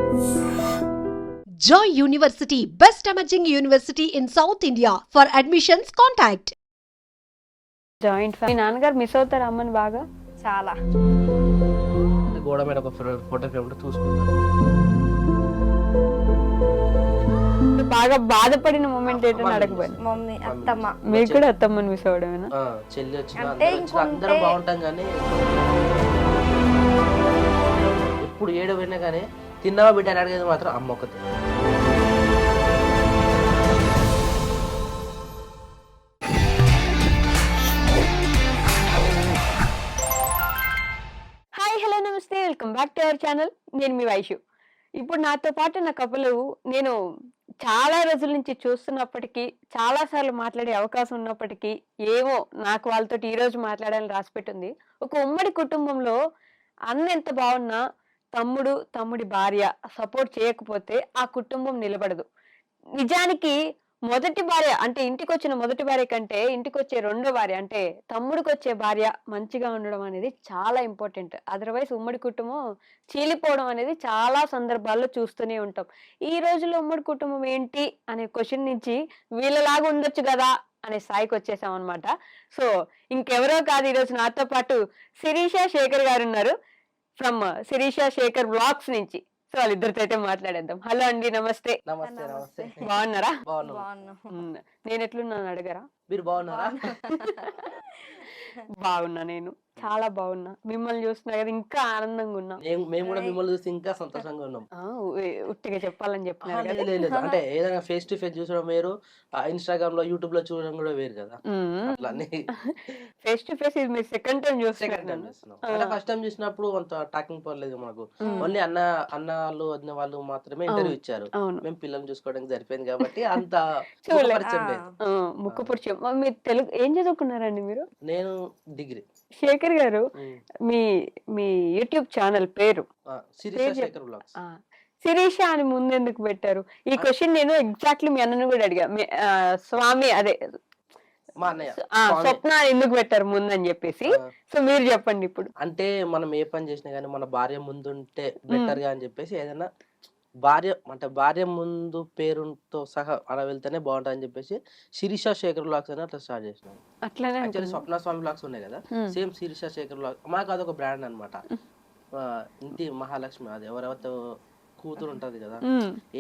Joy University, best emerging university in South India. For admissions, contact. Joint family. మీ నాన్నగారు miss అవుతారు అమ్మని బాగా? చాలా. గోడ మీద ఒక ఫోటో ఫ్రేమ్ ఉంటే చూసుకుంటాను. బాగా బాధపడిన మూమెంట్ ఏంటని అడగబోయి. మమ్మీ అత్తమ్మ. మీకు కూడా అత్తమ్మని మిస్ అవడమేనా? చెల్లి వచ్చిన అంటే అందరం బాగుంటాం కానీ ఎప్పుడు ఏడవైనా కానీ తిన్నావా బిడ్డ అని అడిగేది మాత్రం అమ్మ ఒకటి. హాయ్ హలో నమస్తే, welcome back to our channel. నేను మీ వైషు. ఇప్పుడు నాతో పాటు నా కపులు నేను చాలా రోజుల నుంచి చూస్తున్నప్పటికీ, చాలా సార్లు మాట్లాడే అవకాశం ఉన్నప్పటికీ ఏమో నాకు వాళ్ళతో ఈ రోజు మాట్లాడాలని రాసిపెట్టింది. ఒక ఉమ్మడి కుటుంబంలో అన్న ఎంత బాగున్నా తమ్ముడి భార్య సపోర్ట్ చేయకపోతే ఆ కుటుంబం నిలబడదు. నిజానికి మొదటి భార్య అంటే ఇంటికి వచ్చిన మొదటి భార్య కంటే ఇంటికి వచ్చే రెండో భార్య అంటే తమ్ముడికి వచ్చే భార్య మంచిగా ఉండడం అనేది చాలా ఇంపార్టెంట్. అదర్వైజ్ ఉమ్మడి కుటుంబం చీలిపోవడం అనేది చాలా సందర్భాల్లో చూస్తూనే ఉంటాం. ఈ రోజుల్లో ఉమ్మడి కుటుంబం ఏంటి అనే క్వశ్చన్ నుంచి వీళ్ళలాగా ఉండొచ్చు కదా అనే స్థాయికి వచ్చేసాం అనమాట. సో ఇంకెవరో కాదు, ఈరోజు నాతో పాటు శిరీష శేఖర్ గారు ఉన్నారు ఫ్రమ్ శిరీష శేఖర్ బ్లాగ్స్ నుంచి. సో వాళ్ళిద్దరితో అయితే మాట్లాడేద్దాం. హలో అండి, నమస్తే. నమస్తే. నమస్తే. బాగున్నారా? బాగున్నాను. నేను ఎట్లున్నాను అడగరా? మీరు బాగున్నారా? బాగున్నా, నేను చాలా బాగున్నా. మిమ్మల్ని చూస్తున్నా కదా ఇంకా ఆనందంగా ఉన్నా. మేము కూడా మిమ్మల్ని చూసి ఇంకా సంతోషంగా ఉన్నాం. ఉట్టిగా చెప్పాలని చెప్పినారు కదా. లేదు అంటే ఏదైనా ఫేస్ టు ఫేస్ చూసడం వేరు, ఇన్స్టాగ్రామ్ లో యూట్యూబ్ లో చూడడం కూడా వేరు కదా. ఫేస్ టు ఫేస్ ఇది మీరు సెకండ్ టైం చూస్తున్నాం. అంటే ఫస్ట్ టైం చూసినప్పుడు అంత టాకింగ్ పర్లేదు మాకు. ఓన్లీ అన్న వాళ్ళు వదిన వాళ్ళు మాత్రమే ఇంటర్వ్యూ ఇచ్చారు. మేము పిల్లల్ని చూసుకోవడానికి సరిపోయింది కాబట్టి అంత పరిచయం లేదు. ముక్కు పరిచయం. మీరు తెలుగు ఏం చదువుకున్నారండి మీరు? నేను డిగ్రీ. శేఖర్ గారు, మీ యూట్యూబ్ ఛానల్ పేరు శిరీష అని ముందెందుకు పెట్టారు? ఈ క్వశ్చన్ నేను ఎగ్జాక్ట్లీ మీ అన్నను కూడా అడిగా. స్వామి అదే స్వప్న ఎందుకు పెట్టారు ముందని చెప్పేసి. సో మీరు చెప్పండి ఇప్పుడు. అంటే మనం ఏ పని చేసినా గానీ మన భార్య ముందుంటే బెటర్ గా అని చెప్పేసి ఏదైనా భార్య ముందు పేరుతో సహా అలా వెళ్తేనే బాగుంటుంది అని చెప్పేసి శిరీష శేఖర్ బ్లాగ్స్ అని అట్లా స్టార్ట్ చేసినాం. అట్లానే యాక్చువల్లీ స్వప్న స్వామి బ్లాగ్స్ ఉన్నాయి కదా, సేమ్ శిరీష శేఖర్ బ్లాగ్ మాకు అదొక బ్రాండ్ అనమాట. ఇంటి మహాలక్ష్మి, అది ఎవరెవరితో కూతురు ఉంటది కదా,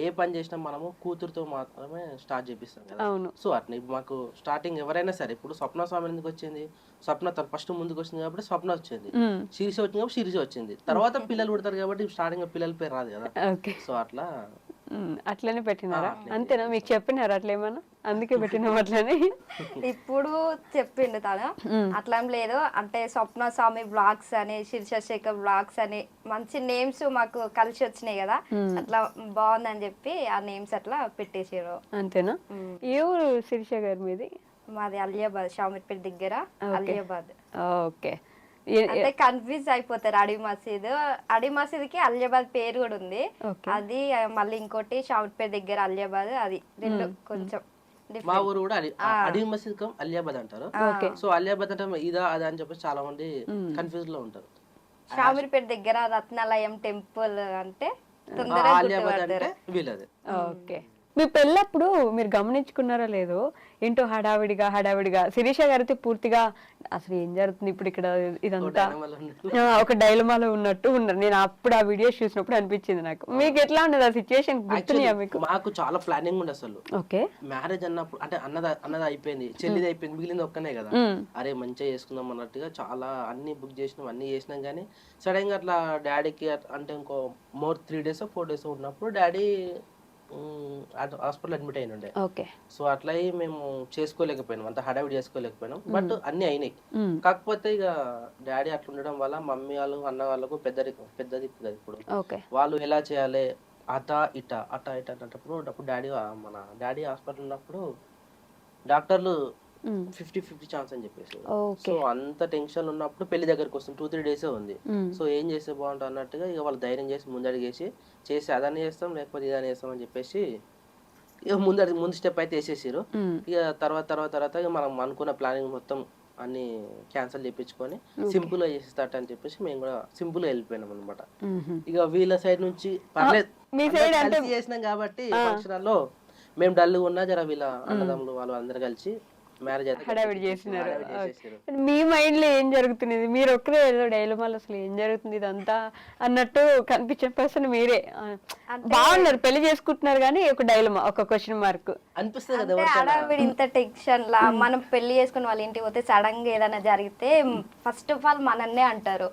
ఏ పని చేసినా మనము కూతురుతో మాత్రమే స్టార్ట్ చేపిస్తాం కదా. సో అట్లా ఇప్పుడు మాకు స్టార్టింగ్ ఎవరైనా సరే, ఇప్పుడు స్వప్న స్వామి ఎందుకు వచ్చింది, స్వప్న తను ఫస్ట్ ముందుకు వచ్చింది కాబట్టి స్వప్న వచ్చింది, శిరీష వచ్చింది కాబట్టి శిరీష వచ్చింది. తర్వాత పిల్లలు పుడతారు కాబట్టి స్టార్టింగ్ పిల్లల పేరు రాదు కదా. సో అట్లా అట్లనే పెట్టినారా? అంతేనా? మీకు చెప్పినారా అట్లా ఏమన్నా? అందుకే పెట్టినాం అట్లనే. ఇప్పుడు చెప్పిండు తను, అట్లా ఏం లేదు. అంటే స్వప్న స్వామి బ్లాగ్స్ అని, శిరీష శేఖర్ బ్లాగ్స్ అని మంచి నేమ్స్ మాకు కలిసి వచ్చినాయి కదా, అట్లా బాగుందని చెప్పి ఆ నేమ్స్ అట్లా పెట్టేసారు. అంతేనా? ఏ ఊరు శిరీష గారి మీది? మాది అలియాబాద్, షామిర్పేట దగ్గర అలియాబాద్. ఓకే. అంటే కన్ఫ్యూజ్ అయిపోతారు. అడి మసీద్కి అలియాబాద్ పేరు కూడా ఉంది. అది మళ్ళీ ఇంకోటి షామిర్పేట దగ్గర అలియాబాద్, అది రెండు కొంచెం. మా ఊరు కూడా అడి మసీద్ అలియాబాద్ అంటారు. సో అలియాబాద్ అంటే ఇదా అదా అని చెప్పేసి చాలా మంది కన్ఫ్యూజ్ లో ఉంటారు. షామిర్పేట దగ్గర రత్నాలయం టెంపుల్ అంటే వీళ్ళది. ఓకే. మీ పెళ్ళప్పుడు మీరు గమనించుకున్నారా లేదో, ఏంటో హడావిడిగా శిరీష గారితో పూర్తిగా అసలు ఏం జరుగుతుంది ఇప్పుడు ఇక్కడ, ఇదంతా ఒక డైలమాలో ఉన్నట్టు ఉన్నారు. నేను అప్పుడు ఆ వీడియోస్ చూసినప్పుడు అనిపించింది నాకు. మీకు ఎట్లా ఉండదు ఆ సిచ్యువేషన్? గుర్తున్నాయా మీకు? మాకు చాలా ప్లానింగ్ ఉండే అసలు. ఓకే. మ్యారేజ్ అన్నప్పుడు అంటే అన్నది అయిపోయింది, చెల్లిది అయిపోయింది, మిగిలింది ఒక్కనే కదా. అరే మంచిగా చేసుకుందాం అన్నట్టుగా చాలా అన్ని బుక్ చేసినాం, అన్ని చేసినాం. కానీ సడన్ గా అట్లా డాడీకి అంటే ఇంకో 3 days 4 days ఉన్నప్పుడు డాడీ హాస్పిటల్ అడ్మిట్ అయిన ఉండే. సో అట్లా మేము చేసుకోలేకపోయినాం, అంత హడావిడి చేసుకోలేకపోయినాం. బట్ అన్ని అయినాయి. కాకపోతే ఇక డాడీ అట్లా ఉండడం వల్ల మమ్మీ వాళ్ళు అన్న వాళ్ళకు పెద్ద దిక్కు కదా ఇప్పుడు. వాళ్ళు ఎలా చేయాలి అట ఇట అన్నప్పుడు మన డాడీ హాస్పిటల్ ఉన్నప్పుడు డాక్టర్లు 50-50 ఛాన్స్ అని చెప్పేసి. సో అంత టెన్షన్ ఉన్నప్పుడు పెళ్లి దగ్గరకు వస్తుంది, 2-3 days ఉంది. సో ఏం చేస్తే బాగుంటుంది అన్నట్టుగా ఇక వాళ్ళు ధైర్యం చేసి ముందడిగేసి చేసి అదని చేస్తాం లేకపోతే ఇదని చేస్తాం అని చెప్పేసి ఇక ముందు స్టెప్ అయితే వేసేసారు. ఇక తర్వాత ఇక మనం అనుకున్న ప్లానింగ్ మొత్తం అన్ని క్యాన్సిల్ చేయించుకొని సింపుల్ గా చేసేస్తాట అని చెప్పేసి మేము కూడా సింపుల్ గా వెళ్ళిపోయినాం అనమాట. ఇక వీళ్ళ సైడ్ నుంచి పర్లేదు మీ సైడ్ అంటే కలిసి చేసినాం కాబట్టి ఫంక్షన్ హాల్లో మేము డల్గా ఉన్నా జర వీళ్ళ అన్నదమ్ములు వాళ్ళు అందరు కలిసి మ్యారేజ్ అయితే హడావిడి చేసినారు. చేసేసారు. మీ మైండ్ లో ఏం జరుగుతున్నది? మీరు ఒక్కరే ఏదో డైలమాలు అసలు ఏం జరుగుతుంది ఇదంతా అన్నట్టు కనిపించే పర్సన్ మీరే. బాగున్నారు, పెళ్లి చేసుకుంటున్నారు కానీ ఒక డైలమా, ఒక క్వశ్చన్ మార్క్ అనిపిస్తుంది కదా అంటే ఎవరికైనా. ఆడవిడి ఇంత టెన్షన్ లా మనం పెళ్లి చేసుకుని వాళ్ళ ఇంటికి పోతే సడన్ గా ఏదైనా జరిగితే ఫస్ట్ ఆఫ్ ఆల్ మనన్నే అంటారు.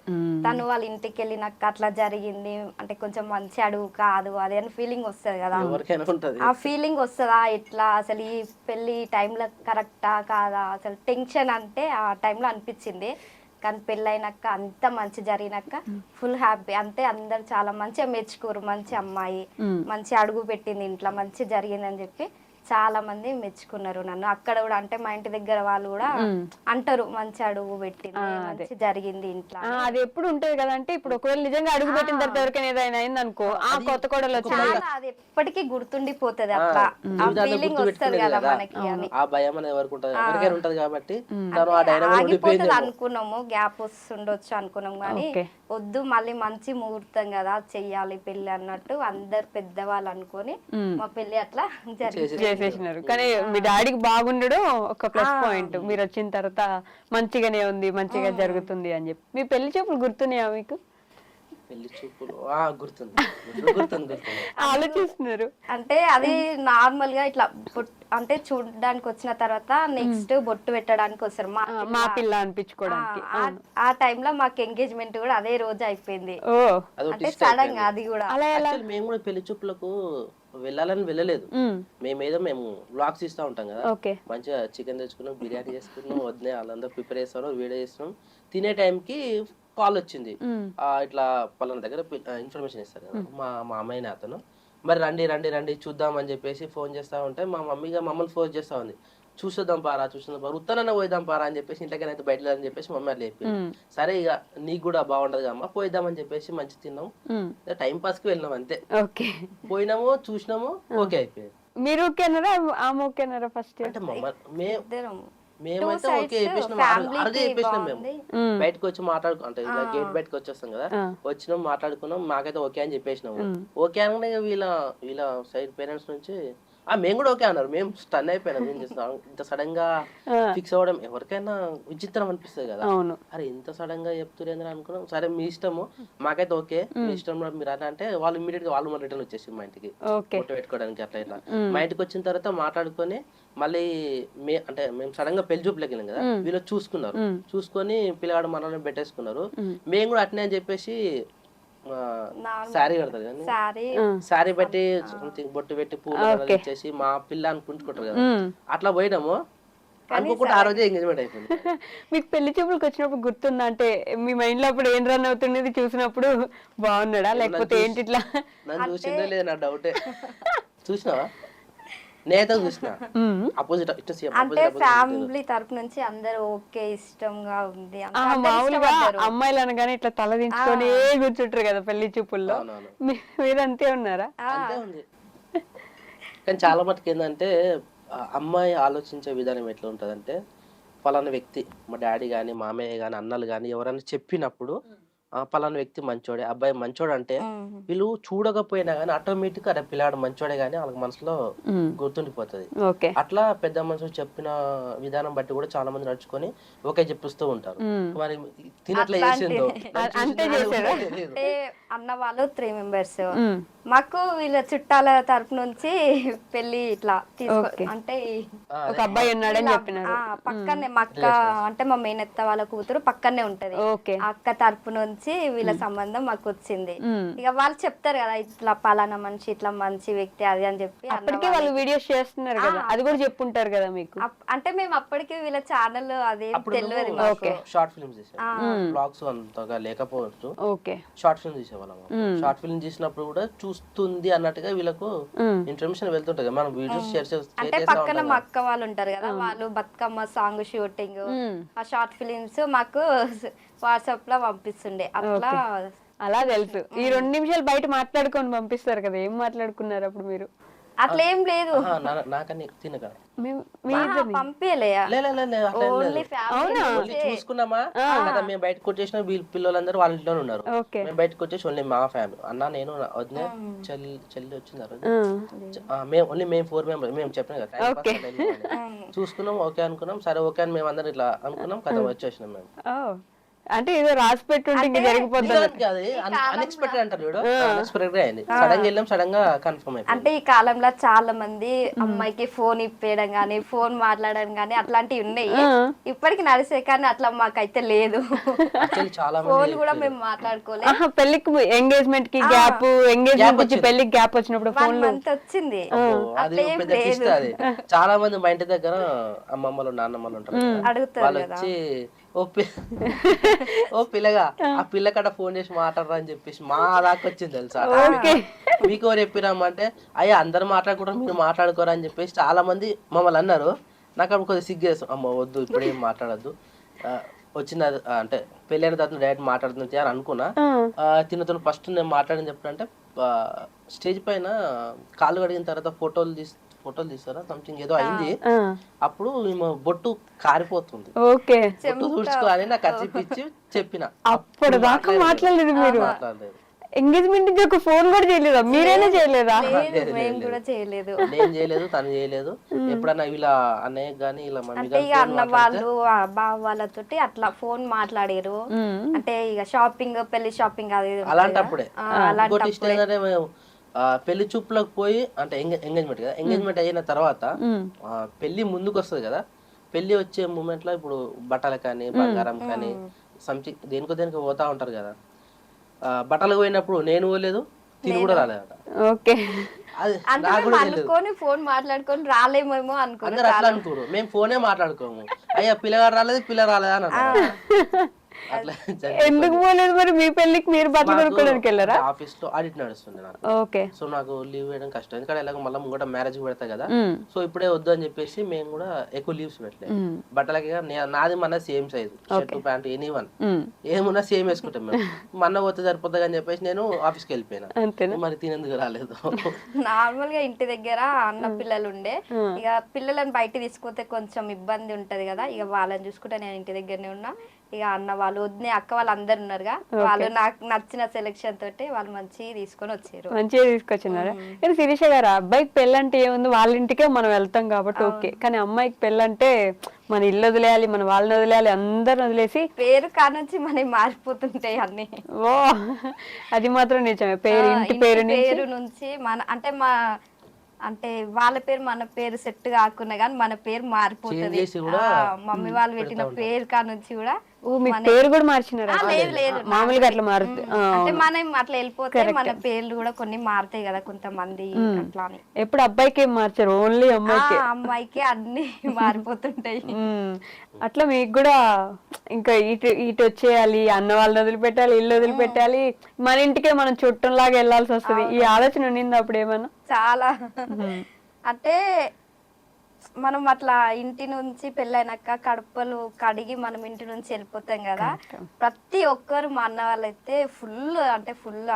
తను వాళ్ళ ఇంటికి వెళ్ళినాక అట్లా జరిగింది అంటే కొంచెం మంచి అడుగు కాదు అది అని ఫీలింగ్ వస్తుంది కదా. ఎవరికైనా ఉంటది ఆ ఫీలింగ్ వస్తుందా ఎట్లా అసలు ఈ పెళ్లి టైంలో కరెక్టా కాదా అసలు టెన్షన్ అంటే ఆ టైంలో అనిపించింది. కానీ పెళ్ళైనాక అంత మంచి జరిగినాక ఫుల్ హ్యాపీ. అంతే అందరు చాలా మంచిగా మెచ్చుకోరు, మంచి అమ్మాయి మంచి అడుగు పెట్టింది ఇంట్లో, మంచి జరిగిందని చెప్పి చాలా మంది మెచ్చుకున్నారు నన్ను. అక్కడ కూడా అంటే మా ఇంటి దగ్గర వాళ్ళు కూడా అంటారు మంచి అడుగు పెట్టింది, మంచి జరిగింది ఇంట్లో. అది ఎప్పుడు ఉంటది కదా. అంటే ఇప్పుడు ఒకవేళ నిజంగా అడుగు పెట్టిన తర్వాత ఎవరికైనా ఏదైనా అయింది అనుకో, ఆ కొత్త కోడలు వచ్చి చాలా అది ఎప్పటికీ గుర్తుండిపోతుంది. అట్లా ఆ ఫీలింగ్ వస్తుంది కదా మనకి అని. ఆ భయం అనేది ఎవరికి ఉంటది, ఎవరికైనా ఉంటది కాబట్టి తను ఆ డైనమిక్ ఆగిపోతుంది అనుకున్నాము, గ్యాప్ వస్తుండొచ్చు అనుకున్నాం కానీ వద్దు మళ్ళీ మంచి ముహూర్తం కదా చెయ్యాలి పెళ్లి అన్నట్టు అందరు పెద్దవాళ్ళు అనుకొని మా పెళ్లి అట్లా చేసేసినారు. కానీ మీ డాడీకి బాగుండడం ఒక ప్లస్ పాయింట్. మీరు వచ్చిన తర్వాత మంచిగానే ఉంది, మంచిగా జరుగుతుంది అని చెప్పి. మీ పెళ్లి చూపులు గుర్తున్నాయా మీకు? పెళ్లి చూపులు గుర్తుంది గుర్తుంది ఆలోచిస్తున్నారు అంటే అది నార్మల్ గా ఇట్లా అంటే చూడడానికి వచ్చిన తర్వాత నెక్స్ట్ బొట్టు పెట్టడానికి వస్తారు మా పిల్ల అనిపించుకోవడానికి. ఆ టైంలో మాకు ఎంగేజ్మెంట్ కూడా అదే రోజు అయిపోయింది. అంటే సడన్ గా అది కూడా మేము కూడా పెళ్లి చూపులకు వెళ్ళాలని వెళ్ళలేదు. మేము వ్లాగ్స్ ఇస్తా ఉంటాం కదా, మంచిగా చికెన్ తెచ్చుకున్నాం, బిర్యానీ చేసుకున్నాం, వదిలే వాళ్ళందరూ ప్రిపేర్ చేస్తాం, వీడియో చేస్తున్నాం. తినే టైంకి కాల్ వచ్చింది, ఇట్లా పలానా దగ్గర ఇన్ఫర్మేషన్ ఇస్తారు కదా మా అమ్మాయిని అతను, మరి రండి రండి రండి చూద్దాం అని చెప్పేసి ఫోన్ చేస్తా ఉంటే మా మమ్మీగా మమ్మల్ని ఫోన్ చేస్తా ఉంది, చూసేద్దాం పారా ఉత్తనన్న పోయిద్దాం పారా అని చెప్పేసి ఇంట్లోకైనా అయితే బయట అని చెప్పేసి మమ్మీ అట్లా చెప్పింది. సరే ఇక నీకు కూడా బాగుంటది అమ్మా పోయిద్దాం అని చెప్పేసి మంచి తిన్నాం, టైం పాస్ కి వెళ్ళినాం అంతే. పోయినాము చూసినాము, ఓకే అయిపోయింది. మీరు ఓకేనారా ఆమె ఓకేనారా? ఫస్ట్ అంటే మేమైతే ఓకే చెప్పేసినాం, అరగే చెప్పేసినాం. మేము బయటకు వచ్చి అంటే ఇలా గేట్ బయటకు వచ్చేస్తాం కదా, వచ్చినాం మాట్లాడుకున్నాం, మాకైతే ఓకే అని చెప్పేసినాము. ఓకే అనగానే వీళ్ళ సైడ్ పేరెంట్స్ నుంచి మేము కూడా ఓకే అన్నారు. మేము స్టన్ అయిపోయినాం, ఏం చేస్తున్నాం ఇంత సడన్ గా ఫిక్స్ అవ్వడం ఎవరికైనా విచిత్రం అనిపిస్తుంది కదా. అరే ఇంత సడన్ గా చెప్తున్నారు అనుకున్నాం. సరే మీ ఇష్టము, మాకైతే ఓకే మీ ఇష్టం మీరు అట్లా అంటే వాళ్ళు ఇమీడియట్ గా వాళ్ళు రిటర్న్ వచ్చేసి మా ఇంటికి ఫోటో పెట్టుకోవడానికి అట్లా ఇట్లా. మా ఇంటికి వచ్చిన తర్వాత మాట్లాడుకొని మళ్ళీ మేము సడన్ గా పెళ్లి చూపులోకి వెళ్ళాం కదా, వీళ్ళు చూసుకొని పిల్లగాడు మనల్ని పెట్టేసుకున్నారు. మేము కూడా అట్నే అని చెప్పేసి శారీ కడతారు కానీ శారీ పెట్టి బొట్టు పెట్టి పూలు ఇచ్చేసి మా పిల్ల అనుకుంటుకుంటారు కదా, అట్లా పోయినాము. అనుకోకుండా ఆ రోజే ఎంగేజ్మెంట్ అయిపోయింది. మీకు పెళ్లి చూపులకు వచ్చినప్పుడు గుర్తుందా? అంటే మీ మైండ్ లో అప్పుడు ఏం రన్ అవుతున్నది చూసినప్పుడు? బాగున్నాడా లేకపోతే ఏంటి ఇట్లా? నన్ను చూసిందో లేదు నా డౌటే. చూసినావా? నేత చూసిన అపోజిట్ అంటే ఫ్యామిలీ తరపు నుంచి అందరూ ఓకే ఇష్టంగా ఉంది. మామూలుగా అమ్మాయిలు అనగానే ఇట్లా తల దించుకొని కూర్చుంటారు కదా పెళ్లి చూపుల్లో, మీరు అంతే ఉన్నారా? అంతే ఉంది. కానీ చాలా మటుకు ఏంటంటే అమ్మాయి ఆలోచించే విధానం ఎట్లా ఉంటదంటే, పలానా వ్యక్తి మా డాడీ గాని మామయ్య గాని అన్నలు గాని ఎవరైనా చెప్పినప్పుడు పలానా వ్యక్తి మంచోడే, అబ్బాయి మంచోడు అంటే వీళ్ళు చూడకపోయినా గానీ ఆటోమేటిక్ అరే పిల్లాడు మంచోడే గానీ వాళ్ళకి మనసులో గుర్తుండిపోతుంది. అట్లా పెద్ద మనుషులు చెప్పిన విధానం బట్టి కూడా చాలా మంది నడుచుకొని ఓకే చెప్పిస్తూ ఉంటారు. మరి తినట్లే చేసిందో అంటే అన్న వాళ్ళు 3 మెంబర్స్, మాకు వీళ్ళ చుట్టాల తరపు నుంచి పెళ్లి ఇట్లా అంటే ఒక అబ్బాయి ఉన్నాడని చెప్పినారు. పక్కనే మా అక్క అంటే మా మేనత్త వాళ్ళ కూతురు పక్కనే ఉంటది, అక్క తరపు నుంచి వీళ్ళ సంబంధం మాకు వచ్చింది. ఇక వాళ్ళు చెప్తారు కదా ఇట్లా పలానా మనిషి ఇట్లా మంచి వ్యక్తి అది అని చెప్పి. అప్పటికే వాళ్ళు వీడియోస్ చేస్తున్నారు కదా, అది కూడా చెప్పుంటారు కదా మీకు. అంటే మేము అప్పటికే వీళ్ళ ఛానల్ అదే తెలియదు, షార్ట్ ఫిల్మ్స్ బ్లాగ్స్ అంతగా లేకపోవచ్చు, షార్ట్ ఫిల్మ్ తీసేవాళ్ళం. షార్ట్ ఫిల్మ్ తీసినప్పుడు కూడా చూస్తుంది అన్నట్టుగా వీళ్ళకు ఇన్ఫర్మేషన్ వెళ్తుంటది. మనం వీడియోస్ షేర్ అంటే పక్కన మా అక్క వాళ్ళు ఉంటారు కదా, వాళ్ళు బతుకమ్మ సాంగ్ షూటింగ్ ఆ షార్ట్ ఫిలిమ్స్ మాకు వాట్సాప్ లో పంపిస్తుండే. అలా తెలుసు. ఈ 2 నిమిషాలు బయట మాట్లాడుకొని పంపిస్తారు కదా, ఏం మాట్లాడుకున్నారు అప్పుడు మీరు? అట్లా ఏం లేదు. నాకన్నా తినక పంపించలే ఓన్లీ ఫ్యామిలీ చూసుకున్నామా కదా, మేము బయటకు వచ్చేసిన పిల్లలందరూ వాళ్ళ ఇంట్లోనే ఉన్నారు. మేము బయటకు వచ్చేసి ఓన్లీ మా ఫ్యామిలీ, అన్న నేను వదిన చెల్లి వచ్చింది ఆ రోజు. ఓన్లీ మేము 4 మెంబర్స్. మేము చెప్పినాం కదా చూసుకున్నాం, ఓకే అనుకున్నాం, సరే ఓకే అని మేము అందరం ఇట్లా అనుకున్నాం కదా, వచ్చేసినాం మేము. అంటే ఏదో రాసి పెట్టుంటే జరిగిపోతుంది. అన్ఎక్స్పెక్టెడ్ అంటారు చూడు, అన్ఎక్స్పెక్టెడ్ గా అయింది. సడన్ గా వెళ్ళాం, సడన్ గా కన్ఫర్మ్ అయిపోయింది. అంటే ఈ కాలంలో చాలా మంది అమ్మాయికి ఫోన్ ఇప్పేయడం గానీ, ఫోన్ మాట్లాడడం గానీ అట్లాంటివి ఉన్నాయి ఇప్పటికి నడిసే, కానీ అట్లా మాకైతే లేదు. చాలా ఫోన్ కూడా మేము మాట్లాడుకోలేదు. పెళ్లికి ఎంగేజ్మెంట్ కి గ్యాప్, ఎంగేజ్మెంట్ నుంచి పెళ్లికి గ్యాప్ వచ్చినప్పుడు ఫోన్ అంత వచ్చింది. అది చాలా మంది మా ఇంటి దగ్గర అమ్మమ్మలు నాన్నమ్మలు ఉంటారు, వాళ్ళు వచ్చి ఓ పిల్లగా ఆ పిల్లకడ ఫోన్ చేసి మాట్లాడరా అని చెప్పేసి మా దాకా వచ్చింది తెలుసా. మీకు ఎవరు చెప్పిరామంటే అయ్యా అందరు మాట్లాడుకుంటారు, మీరు మాట్లాడుకోరా అని చెప్పేసి చాలా మంది మమ్మల్ని అన్నారు. నాకు అప్పుడు కొద్దిగా సిగ్గేస్తాం, అమ్మ వద్దు ఇప్పుడు ఏం మాట్లాడద్దు, వచ్చిన అంటే పెళ్ళైన తర్వాత డైరెక్ట్ మాట్లాడుతుంది అని అనుకున్నా. తినతో ఫస్ట్ నేను మాట్లాడని చెప్పానంటే స్టేజ్ పైన కాళ్ళు కడిగిన తర్వాత ఫోటోలు తీస్తారా సంథింగ్ ఏదో అయింది. అప్పుడు బొట్టు కారిపోతుంది, బొట్టు తుడుచుకోవాలి నాకు కచ్చిపిచ్చి చెప్పిన. అప్పుడు దాకా మాట్లాడలేదు మీరు? ఎంగేజ్మెంట్ ఒక ఫోన్ కూడా చేయలేదా? మీరైనా చేయలేదా? మేము కూడా చేయలేదు. నేను చేయలేదు, తను చేయలేదు. ఎప్పుడన్నా ఇలా అన్నయ్య గానీ ఇలా అంటే ఇక అన్న వాళ్ళు బావ వాళ్ళతోటి అట్లా ఫోన్ మాట్లాడారు. అంటే ఇక షాపింగ్, పెళ్లి షాపింగ్ అది అలాంటప్పుడే. ఇంకోటి ఇష్టం ఏంటంటే పెళ్లి చూపులకు పోయి, అంటే ఎంగేజ్మెంట్ కదా, ఎంగేజ్మెంట్ అయిన తర్వాత పెళ్లి ముందుకు వస్తుంది కదా, పెళ్లి వచ్చే మూమెంట్ లో ఇప్పుడు బట్టలు కానీ బంగారం కానీ సంథింగ్ దేనికో పోతా ఉంటారు కదా. బట్టలకు పోయినప్పుడు నేను పోలేదు, తిని కూడా రాలేదట. అనుకోని ఫోన్ మాట్లాడుకొని రాలేమేమో అందరు అట్లా అనుకోరు, మేము ఫోనే మాట్లాడుకోము. అయ్యా పిల్లగాడు రాలేదు, పిల్ల రాలేదా అని అన్నారు. ఎందుకు పోలేదు మరి? మీ పెళ్లికి మీరు బట్టలు కొనుక్కోవడానికి వెళ్ళారా? ఆఫీస్ లో ఆడిట్ నడుస్తుంది నాకు. సో నాకు లీవ్ వేయడం కష్టం, ఎందుకంటే ఎలాగో మళ్ళీ ముంగట మ్యారేజ్ పెడతా కదా. సో ఇప్పుడే వద్దు అని చెప్పేసి మేము కూడా ఎక్కువ లీవ్స్ పెట్టలేదు. బట్టలకి నాది మన same size shirt pant anyone ఏమున్నా సేమ్ వేసుకుంటాం మేము. మన పోతే సరిపోతుంది అని చెప్పేసి నేను ఆఫీస్కి వెళ్ళిపోయినా. మరి తినేందుకు రాలేదు. నార్మల్ గా ఇంటి దగ్గర అన్న పిల్లలు ఉండే, ఇక పిల్లలను బయట తీసుకుపోతే కొంచెం ఇబ్బంది ఉంటది కదా, ఇక వాళ్ళని చూసుకుంటే నేను ఇంటి దగ్గరనే ఉన్నా. ఇక అన్న వాళ్ళు వద్దు అక్క వాళ్ళు అందరు ఉన్నారుగా, వాళ్ళు నాకు నచ్చిన సెలెక్షన్ తోటి వాళ్ళు మంచిగా తీసుకొని వచ్చారు. మంచిగా తీసుకొచ్చినారా? కానీ శిరీష గారు, అబ్బాయికి పెళ్ళంటే ఏముంది, వాళ్ళ ఇంటికే మనం వెళ్తాం కాబట్టి ఓకే, కానీ అమ్మాయికి పెళ్ళంటే మన ఇల్లు వదిలేయాలి, మన వాళ్ళని వదిలేయాలి, అందరిని వదిలేసి పేరు కానుంచి మనకి మారిపోతుంటాయి అన్ని. ఓ అది మాత్రం నిజమే. పేరు, ఇంటి పేరు నుంచి మన అంటే వాళ్ళ పేరు మన పేరు సెట్ కాకున్నా గానీ మన పేరు మారిపోతుంది. మమ్మీ వాళ్ళు పెట్టిన పేరు కానుంచి కూడా పేరు కూడా మార్చినారా? లేదు, మామూలుగా అట్లా మారుతుంది. అంటే మనం అట్లా వెళ్ళిపోతే మన పేర్లు కూడా కొన్ని మారుతాయి కదా కొంతమంది అట్లా. ఎప్పుడు అబ్బాయికి ఏం మార్చారు? ఓన్లీ అమ్మాయికి అన్ని మారిపోతుంటాయి. అట్లా మీకు కూడా ఇంకా ఇటు వచ్చేయాలి, అన్న వాళ్ళని వదిలిపెట్టాలి, ఇల్లు వదిలిపెట్టాలి, మన ఇంటికే మనం చుట్టంలాగా వెళ్ళాల్సి వస్తుంది. ఈ ఆలోచన ఉండింది అప్పుడు ఏమన్నా? చాలా. అంటే మనం అట్లా ఇంటి నుంచి పెళ్ళైనాక కడుపులు కడిగి మనం ఇంటి నుంచి వెళ్ళిపోతాం కదా, ప్రతి ఒక్కరు మా అన్న వాళ్ళైతే ఫుల్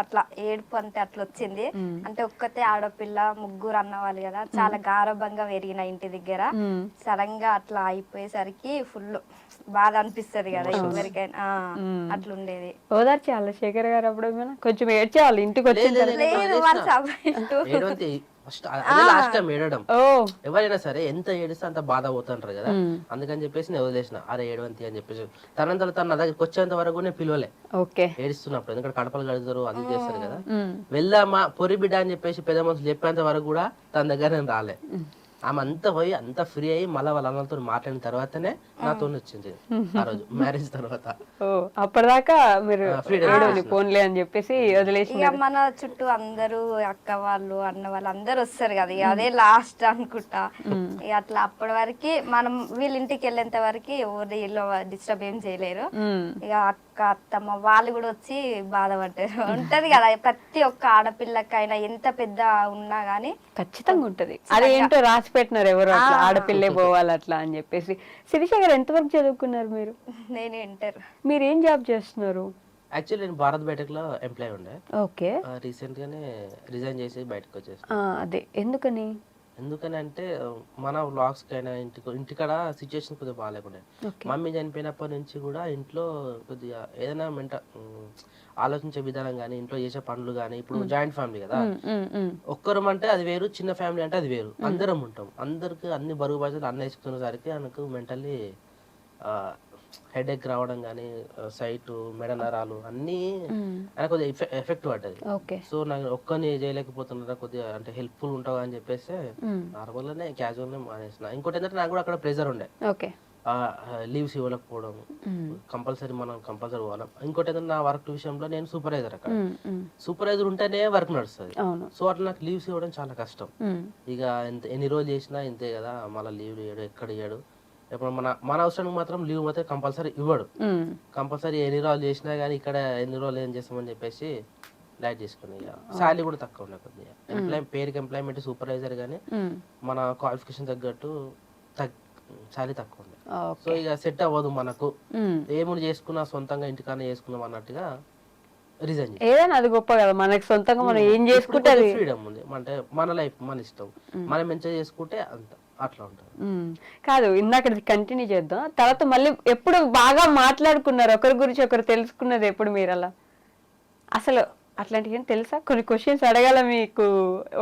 అట్లా ఏడుపు అంటే అట్లా వచ్చింది. అంటే ఒక్కతే ఆడపిల్ల, ముగ్గురు అన్న వాళ్ళు కదా, చాలా గారభంగా పెరిగిన ఇంటి దగ్గర. సడన్ గా అట్లా అయిపోయేసరికి ఫుల్ బాధ అనిపిస్తది కదా ఎవరికైనా. అట్లుండేది. ఓదార్చేయాలి శేఖర్ గారు అప్పుడు కొంచెం ఏడ్చేవాళ్ళు ఇంటికి వచ్చి? లాస్ట్ టైం ఏడడం, ఎవరైనా సరే ఎంత ఏడిస్తే అంత బాధ పోతుంటారు కదా, అందుకని చెప్పేసి నేను వదిలేసిన. అరే ఏడవంతి అని చెప్పేసి తనంతలో తన నా దగ్గరికి వచ్చేంత వరకు నేను పిలవలే ఏడుస్తున్నప్పుడు, ఎందుకంటే కడపలు కడుగుతారు అది చేస్తారు కదా. వెళ్దామా పొరి బిడ్డ అని చెప్పేసి పెద్ద మనుషులు చెప్పేంత వరకు కూడా తన దగ్గర నేను రాలే. ఆమె అంతా పోయి అంతా ఫ్రీ అయ్యి మళ్ళీ వాళ్ళ అన్నలతో మాట్లాడిన తర్వాతనే నాతో వచ్చింది ఆ రోజు మ్యారేజ్ తర్వాత. అప్పటిదాకా మీరు ఫోన్లే అని చెప్పేసి వదిలేసి. ఇక మన చుట్టూ అందరూ అక్క వాళ్ళు అన్న వాళ్ళు అందరు వస్తారు కదా, ఇక అదే లాస్ట్ అనుకుంటా. ఇక అట్లా అప్పటి వరకు మనం వీళ్ళ ఇంటికి వెళ్ళేంత వరకు ఎవరి ఇల్లు డిస్టర్బ్ ఏం చేయలేరు. ఇక అక్క అత్తమ్మ వాళ్ళు కూడా వచ్చి బాధపడ్డారు. ఉంటది కదా ప్రతి ఒక్క ఆడపిల్లకైనా, ఎంత పెద్ద ఉన్నా గానీ ఖచ్చితంగా ఉంటది. అదేంటో రాసి పెట్టినారు ఎవరు అట్లా ఆడపిల్లే పోవాలి అట్లా అని చెప్పేసి. శిరీష గారు ఎంతవరకు చదువుకున్నారు మీరు? నేను ఇంటర్. మీరు ఏం జాబ్ చేస్తున్నారు? యాక్చువల్లీ నేను భారత్ బయోటెక్ లో ఎంప్లాయ్ ఉండే, ఓకే. రీసెంట్ గానే రిజైన్ చేసి బయటకు వచ్చేసి. అదే ఎందుకని? ఎందుకని అంటే మన వ్లాగ్స్ కైనా ఇంటికాడ సిచ్యువేషన్ కొద్దిగా బాగాలేకుండే. ఓకే. మమ్మీ చనిపోయినప్పటి నుంచి కూడా ఇంట్లో కొద్దిగా ఏదైనా ఆలోచించే విధానం కానీ, ఇంట్లో చేసే పనులు కానీ, ఇప్పుడు జాయింట్ ఫ్యామిలీ కదా, ఒక్కరం అంటే అది వేరు, చిన్న ఫ్యామిలీ అంటే అది వేరు. అందరం ఉంటాం, అందరికి అన్ని బరువు బాధ్యతలు అన్న వేసుకునేసరికి నాకు మెంటల్లీ హెడేక్ రావడం కానీ, సైట్ మెడ నరాలు అన్నీ నాకు కొద్దిగా ఎఫెక్ట్ పడ్డది. సో నాకు ఒక్కని చేయలేకపోతున్నా, కొద్దిగా అంటే హెల్ప్ఫుల్ ఉంటావు అని చెప్పేసి నార్మల్ గానే క్యాజువల్ గా మానేసిన. ఇంకోటి ఏంటంటే నాకు కూడా అక్కడ ప్రెజర్ ఉండే, లీవ్స్ ఇవ్వలేకపోవడం, కంపల్సరీ పోవాలి. ఇంకోటి ఏంటంటే నా వర్క్ విషయంలో నేను సూపర్వైజర్, అక్కడ సూపర్వైజర్ ఉంటేనే వర్క్ నడుస్తుంది. సో అట్లా నాకు లీవ్స్ ఇవ్వడం చాలా కష్టం. ఇక ఎన్ని రోజులు చేసినా ఇంతే కదా, మళ్ళీ లీవ్ ఇవ్వడు, ఎక్కడ ఇవ్వడు. ఇప్పుడు మన అవసరానికి మాత్రం లీవ్ మాత్రం కంపల్సరీ ఇవ్వడు. కంపల్సరీ ఎన్ని రోజులు చేసినా కానీ ఇక్కడ ఎన్ని రోజులు ఏం చేస్తామని చెప్పేసి లైట్ చేసుకుని, శాలరీ కూడా తక్కువ ఉండే కొద్దిగా. పేరుకి ఎంప్లాయ్మెంట్ సూపర్వైజర్ కానీ మన క్వాలిఫికేషన్ తగ్గట్టు శాలరీ తక్కువ ఉండే. సో ఇక సెట్ అవ్వదు మనకు, ఏముని చేసుకున్నా సొంతంగా ఇంటికన్నా చేసుకున్నాం అన్నట్టుగా రిజైన్. ఏదైనా అది గొప్ప కదా, మనకి సొంతంగా మనం ఏం చేసుకుంటే ఫ్రీడమ్ ఉంది, అంటే మన లైఫ్ మన ఇష్టం, మనం మంచిగా చేసుకుంటే అంత అట్లా ఉంటుంది. కాదు, ఇందాక కంటిన్యూ చేద్దాం. తర్వాత మళ్ళీ ఎప్పుడు బాగా మాట్లాడుకున్నారు, ఒకరి గురించి ఒకరు తెలుసుకున్నది ఎప్పుడు మీరు? అలా అసలు అట్లాంటివి ఏం తెలుసా? కొన్ని క్వశ్చన్స్ అడగాల మీకు,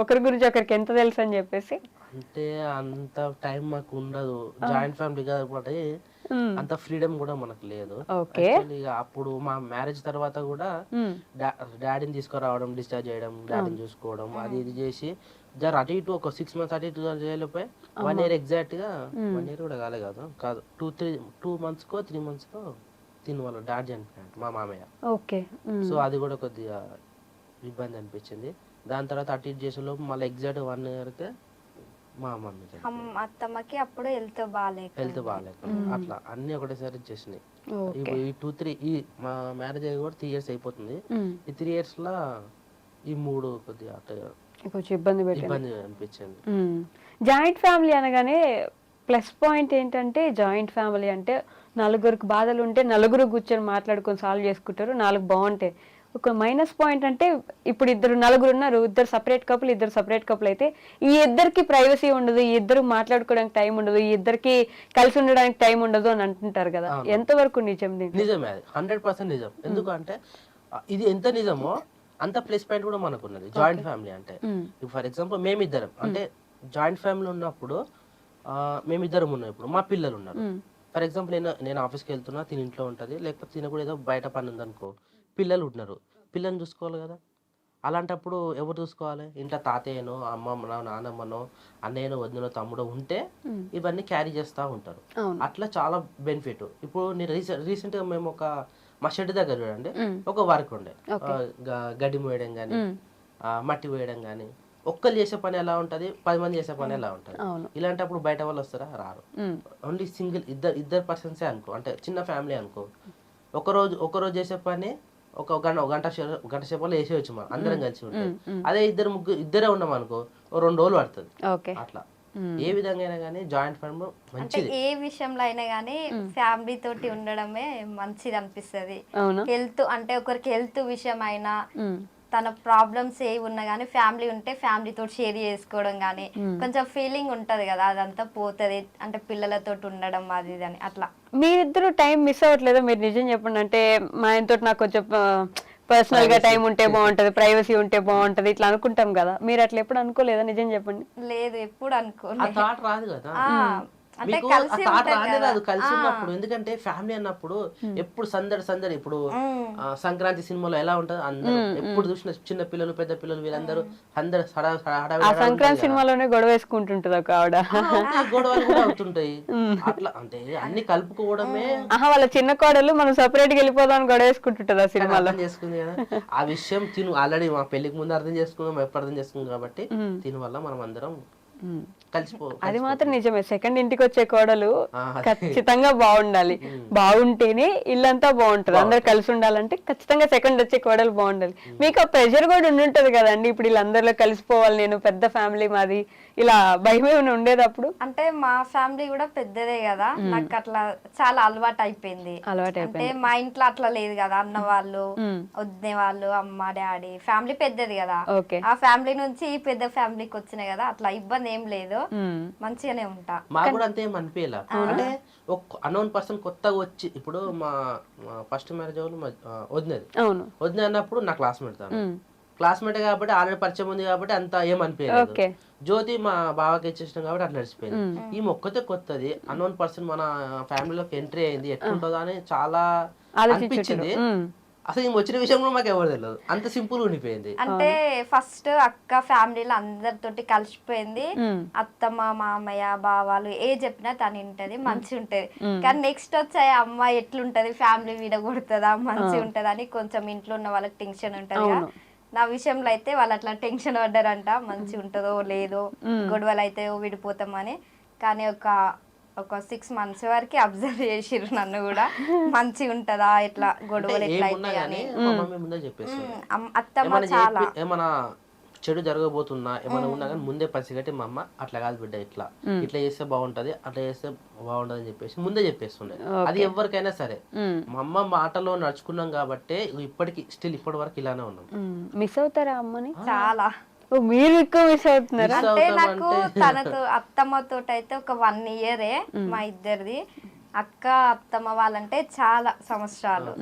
ఒకరి గురించి ఒకరికి ఎంత తెలుసు అని చెప్పేసి. అంటే అంత టైం మాకు ఉండదు, జాయింట్ ఫ్యామిలీ కాబట్టి అంత ఫ్రీడమ్ కూడా మనకు లేదు. అప్పుడు మా మ్యారేజ్ తర్వాత కూడా డాడీని తీసుకురావడం, డిశ్చార్జ్ చేయడం, డాడీని చూసుకోవడం, అది ఇది చేసి అటు ఇటు ఒక 6 months అటు ఇటు చేయలేకపోయి 1 year ఎగ్జాక్ట్ గా 1 year కూడా కాదు 2 months కో 3 months కో తిని వాళ్ళ డాడీ చనిపోయాడు, మా మామయ్య. సో అది కూడా కొద్దిగా ఇబ్బంది అనిపించింది. దాని తర్వాత అటు ఇటు చేసే లోపు మళ్ళీ ఎగ్జాక్ట్ 1 year కే మా మమ్మీ అత్తమ్మకి అప్పుడు హెల్త్ బాగాలేక అట్లా అన్ని ఒకటేసారి చేసినాయి. ఈ 2-3 మా మ్యారేజ్ అయ్యి కూడా 3 years అయిపోతుంది. ఈ 3 years లా ఈ 3 కొద్దిగా కొంచెం ఇబ్బంది అనిపించింది. జాయింట్ ఫ్యామిలీ అనగానే ప్లస్ పాయింట్ ఏంటంటే, జాయింట్ ఫ్యామిలీ అంటే నలుగురికి బాధలు ఉంటే నలుగురు కూర్చొని మాట్లాడుకొని సాల్వ్ చేసుకుంటారు, 4 బాగుంటాయి. ఒక మైనస్ పాయింట్ అంటే ఇప్పుడు నలుగురు ఉన్నారు, ఇద్దరు సపరేట్ కపుల్ అయితే ఈ ఇద్దరికి ప్రైవసీ ఉండదు, ఈ ఇద్దరు మాట్లాడుకోవడానికి టైం ఉండదు, ఈ ఇద్దరికి కలిసి ఉండడానికి టైం ఉండదు అని అంటుంటారు కదా, ఎంతవరకు నిజం? నిజమే, 100% నిజం. ఎందుకంటే ఇది ఎంత నిజమో అంత ప్లస్ పాయింట్ కూడా మనకు ఉన్నది జాయింట్ ఫ్యామిలీ అంటే. ఫర్ ఎగ్జాంపుల్ మేమిద్దరం అంటే జాయింట్ ఫ్యామిలీ ఉన్నప్పుడు మేమిద్దరం ఉన్నాం, ఇప్పుడు మా పిల్లలు ఉన్నారు. ఫర్ ఎగ్జాంపుల్ నేను ఆఫీస్కి వెళ్తున్నా, తిని ఇంట్లో ఉంటుంది, లేకపోతే తిన కూడా ఏదో బయట పని ఉందనుకో, పిల్లలు ఉన్నారు, పిల్లల్ని చూసుకోవాలి కదా. అలాంటప్పుడు ఎవరు చూసుకోవాలి? ఇంట్లో తాతయ్యనో అమ్మమ్మనో నానమ్మనో అన్నయ్యనో వదినో తమ్ముడో ఉంటే ఇవన్నీ క్యారీ చేస్తూ ఉంటారు. అట్లా చాలా బెనిఫిట్. ఇప్పుడు నేను రీసెంట్గా మేము మా షెడ్ దగ్గర చూడండి, ఒక వర్క్ ఉండే, గడ్డి మోయడం కానీ మట్టి వేయడం కానీ. ఒక్కరు చేసే పని ఎలా ఉంటది, 10 మంది చేసే పని ఎలా ఉంటది. ఇలాంటప్పుడు బయట వాళ్ళు వస్తారా? రారు. ఓన్లీ సింగిల్ ఇద్దరు పర్సన్సే అనుకో, అంటే చిన్న ఫ్యామిలీ అనుకో, ఒకరోజు చేసే పని ఒక గంట సేపట్లో వేసేయచ్చు మనం అందరం కలిసి ఉంటే. అదే ఇద్దరే ఉన్నాం అనుకో, 2 రోజులు పడుతుంది. అట్లా ఏ విధంగా అయినా కానీ జాయింట్ ఫ్యామిలీ మంచిది. ఏ విషయంలో అయినా కానీ ఫ్యామిలీ తోటి ఉండడమే మంచిది అనిపిస్తుంది. హెల్త్ అంటే ఒకరికి హెల్త్ విషయం అయినా, తన ప్రాబ్లమ్స్ ఏ ఉన్నా కానీ ఫ్యామిలీ ఉంటే ఫ్యామిలీ తోటి షేర్ చేసుకోవడం కానీ కొంచెం ఫీలింగ్ ఉంటది కదా, అదంతా పోతుంది. అంటే పిల్లలతో ఉండడం అది ఇది అని అట్లా. మీరిద్దరు టైం మిస్ అవ్వట్లేదా? మీరు నిజం చెప్పండి. అంటే మా ఆయనతో నాకు కొంచెం పర్సనల్ గా టైం ఉంటే బాగుంటది, ప్రైవసీ ఉంటే బాగుంటది ఇట్లా అనుకుంటాం కదా, మీరు అట్లా ఎప్పుడు అనుకోలేదా? నిజం చెప్పండి. లేదు, ఎప్పుడు అనుకోలేదు. రాదు కదా కలిసి ఉన్నప్పుడు. ఎందుకంటే ఫ్యామిలీ అన్నప్పుడు ఎప్పుడు సందడి. ఇప్పుడు సంక్రాంతి సినిమాలో ఎలా ఉంటది, అందరూ ఎప్పుడు చూసిన చిన్న పిల్లలు పెద్ద పిల్లలు వీళ్ళందరూ సంక్రాంతి సినిమాలోనే గొడవ వేసుకుంటుంటది ఒక ఆవిడ, గొడవలు కూడా అవుతుంటాయి. అట్లా అంటే అన్ని కలుపుకోవడమే. వాళ్ళ చిన్న కోడలు మనం సపరేట్ గా వెళ్ళిపోదాం గొడవ వేసుకుంటుంటది ఆ సినిమాలో. చేసుకుంది కదా ఆ విషయం. ఆల్రెడీ మా పెళ్లికి ముందు అర్థం చేసుకున్నాం, ఎప్పుడు అర్థం చేసుకున్నాం కాబట్టి దీని వల్ల మనం అందరం అది మాత్రం నిజమే. సెకండ్ ఇంటికి వచ్చే కోడలు ఖచ్చితంగా బాగుండాలి, బాగుంటేనే ఇల్లంతా బాగుంటది. అందరు కలిసి ఉండాలంటే ఖచ్చితంగా సెకండ్ వచ్చే కోడలు బాగుండాలి. మీకు ఆ ప్రెషర్ కూడా ఉండుంటది కదండి, ఇప్పుడు వీళ్ళందరిలో కలిసిపోవాలి, నేను పెద్ద ఫ్యామిలీ మాది, ఇలా భయం ఏమైనా ఉండేది అప్పుడు? అంటే మా ఫ్యామిలీ కూడా పెద్దదే కదా, నాకు అట్లా చాలా అలవాటు అయిపోయింది. అంటే మా ఇంట్లో అట్లా లేదు కదా, అన్న వాళ్ళు వదినే వాళ్ళు అమ్మ డాడీ ఫ్యామిలీ పెద్దది కదా, ఆ ఫ్యామిలీ నుంచి ఈ పెద్ద ఫ్యామిలీకి వచ్చినాయి కదా, అట్లా ఇబ్బంది ఏం లేదు, మంచిగానే ఉంటా. మాకు కూడా అంతే ఏం అనిపించలే. అంటే ఒక అన్నోన్ పర్సన్ కొత్తగా వచ్చి, ఇప్పుడు మా ఫస్ట్ మ్యారేజ్ వాళ్ళు వదిన అన్నప్పుడు నా క్లాస్మేట్ కాబట్టి ఆల్రెడీ పరిచయం ఉంది కాబట్టి అంత ఏం అనిపించలేదు. జ్యోతి మా బావకి ఇచ్చేసినాం కాబట్టి అట్లా నడిచిపోయింది. ఈ మొక్కతే కొత్తది అన్నోన్ పర్సన్ మన ఫ్యామిలీలోకి ఎంట్రీ అయింది, ఎట్లుంటుందో అని చాలా అనిపించింది. అసలు ఈ వచ్చిన విషయం కూడా మాకు ఎవరు తెలియదు, అంత సింపుల్ ఉండిపోయింది. అంటే ఫస్ట్ అక్క ఫ్యామిలీలో అందరితోటి కలిసిపోయింది, అత్తమ్మ మామయ్య బావాలు ఏ చెప్పినా తను వింటది, మంచి ఉంటది. కానీ నెక్స్ట్ వచ్చాయి అమ్మాయి ఎట్లుంటది, ఫ్యామిలీ విడగొడుతుందా, మంచి ఉంటది అని కొంచెం ఇంట్లో ఉన్న వాళ్ళకి టెన్షన్ ఉంటది. నా విషయంలో అయితే వాళ్ళు అట్లా టెన్షన్ పడ్డారంట, మంచి ఉంటుందో లేదో, గొడవలు అయితే విడిపోతామని. కానీ ఒక 6 months వరకు అబ్జర్వ్ చేసిర్రు నన్ను కూడా, మంచి ఉంటదా ఎట్లా గొడవలు ఎట్లా అయితే అని. అత్తమ్మ చాలా ఏమన్నా చెడు జరగబోతున్నా ఏమైనా ఉన్నా కానీ ముందే పసిగట్టి మా అమ్మ అట్లా కాదు బిడ్డ, ఇట్లా చేస్తే బాగుంటది, అట్లా చేస్తే బాగుంటది అని చెప్పేసి ముందే చెప్పేస్తుండే. అది ఎవరికైనా సరే మా అమ్మ మాటలో నడుచుకున్నాం కాబట్టి ఇప్పటి వరకు ఇలానే ఉన్నాం. మిస్ అవుతారా అమ్మని? చాలా. మీరు ఎక్కువ మిస్ అవుతున్నారా? అంటే నాకు తనతో అత్తమ్మతో అయితే ఒక 1 year మా ఇద్దరిది. అక్క అత్తమ్మ వాళ్ళంటే చాలా సంవత్సరాలు,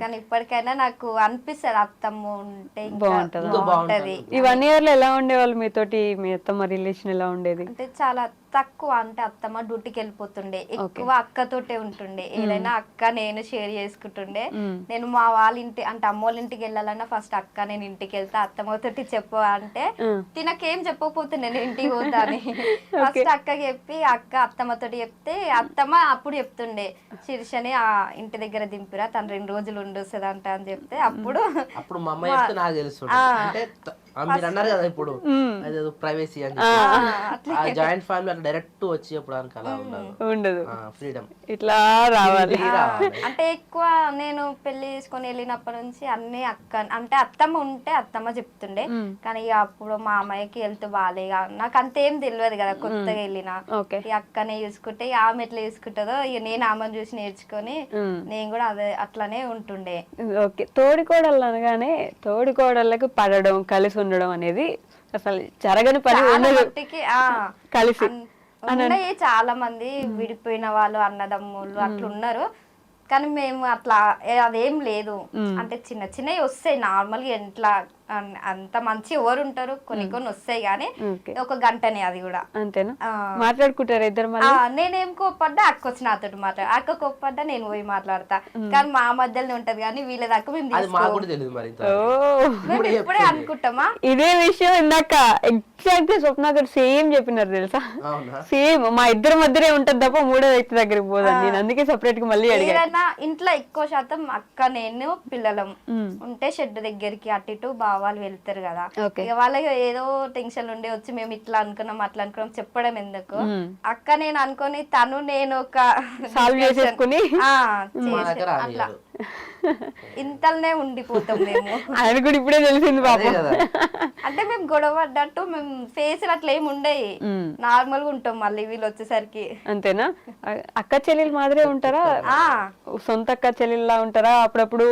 కానీ ఇప్పటికైనా నాకు అనిపిస్తుంది అత్తమ్మ ఉంటే బాగుంటది. ఈ 1 year లో ఎలా ఉండేవాళ్ళు మీతోటి? మీ అత్తమ్మ రిలేషన్ ఎలా ఉండేది? అంటే చాలా తక్కువ. అంటే అత్తమ్మ డ్యూటీకి వెళ్ళిపోతుండే, ఎక్కువ అక్కతోటే ఉంటుండే. ఏదైనా అక్క నేను షేర్ చేసుకుంటుండే. నేను మా వాళ్ళ ఇంటి అంటే అమ్మోళ్ళ ఇంటికి వెళ్ళాలన్నా ఫస్ట్ అక్క నేను ఇంటికి వెళ్తా, అత్తమ్మతోటి చెప్పు అంటే తినకేం చెప్పకపోతే నేను ఇంటికి పోతా అని ఫస్ట్ అక్కకి చెప్పి, అక్క అత్తమ్మతోటి చెప్తే అత్తమ్మ అప్పుడు చెప్తుండే, శీర్షని ఆ ఇంటి దగ్గర దింపిరా, తను 2 రోజులు ఉండొస్తుంది అంట అని చెప్తే అప్పుడు మా అమ్మ చెప్తే నాకు తెలుసు. అంటే మీరు అన్నారు కదా ఇప్పుడు ప్రైవసీ అని, జాయింట్ ఫ్యామిలీ అట్లా డైరెక్ట్ వచ్చి చెప్పడానికి అలా ఉండదు, ఫ్రీడమ్ ఇట్లా రావాలి. అంటే ఎక్కువ నేను పెళ్లి చేసుకొని వెళ్ళినప్పటి నుంచి అన్ని అక్క అంటే అత్తమ్మ ఉంటే అత్తమ్మ చెప్తుండే, కానీ అప్పుడు మా అమ్మాయికి హెల్త్ బాగాలే, నాకు అంతేం తెలియదు కదా, కొత్తగా వెళ్ళిన ఈ అక్కనే చూసుకుంటే ఆమె ఎట్లా చూసుకుంటుందో నేను ఆమెను చూసి నేర్చుకొని నేను కూడా అదే అట్లానే ఉంటుండే. ఓకే, తోడికోడళ్ళు అనగానే తోడికోడళ్ళకి పడడం కలిసి ఉండడం అనేది అసలు జరగని పని ఉండదు. కలిసి చాలా మంది విడిపోయిన వాళ్ళు అన్నదమ్ములు అట్లున్నారు, కానీ మేము అట్లా అదేం లేదు. అంటే చిన్న చిన్నవి వస్తాయి నార్మల్ గా, ఎట్లా అంత మంచి ఎవరు ఉంటారు, కొన్ని వస్తాయి కానీ ఒక గంటనే, అది కూడా అంతేనా? మాట్లాడుకుంటారు ఇద్దరు? నేనేం కోప్పడ్డా అక్క వచ్చి నాతో మాట్లాడు, అక్క కోప్పడ్డా నేను పోయి మాట్లాడతా, కానీ మా మధ్యలోనే ఉంటది కానీ వీళ్ళ దాకా మేము ఇప్పుడే అనుకుంటామా. ఇదే విషయం ఇందాక ఎగ్జాక్ట్ గా స్వప్న గారు సేమ్ చెప్పినారు తెలుసా, సేమ్ మా ఇద్దరి మధ్యనే ఉంటది తప్ప మూడో వ్యక్తి దగ్గరికి పోదని. నేను అందుకే సెపరేట్ గా మళ్ళీ ఏదైనా ఇంట్లో ఎక్కువ శాతం అక్క నేను పిల్లలం ఉంటే షెడ్ దగ్గరికి అటు ఇటు వాళ్ళు వెళ్తారు కదా, ఇక వాళ్ళకి ఏదో టెన్షన్ ఉండి వచ్చి మేము ఇట్లా అనుకున్నాం అట్లా అనుకున్నాం చెప్పడం ఎందుకు, అక్క నేను అనుకొని తను నేను ఒక సాల్వ్ చేసేసుకుని అట్లా ఇంతలోనే ఉండిపోతాం మేము. ఆయన కూడా ఇప్పుడే తెలిసింది పాపం. అంటే మేము గొడవ పడ్డట్టు మేము ఫేస్ అట్లా ఏమి ఉండయి, నార్మల్ గా ఉంటాం మళ్ళీ వీళ్ళు వచ్చేసరికి. అంతేనా? అక్క చెల్లెలు మాదిరే ఉంటారా? సొంత అక్క చెల్లెల్లా ఉంటారా? అప్పుడప్పుడు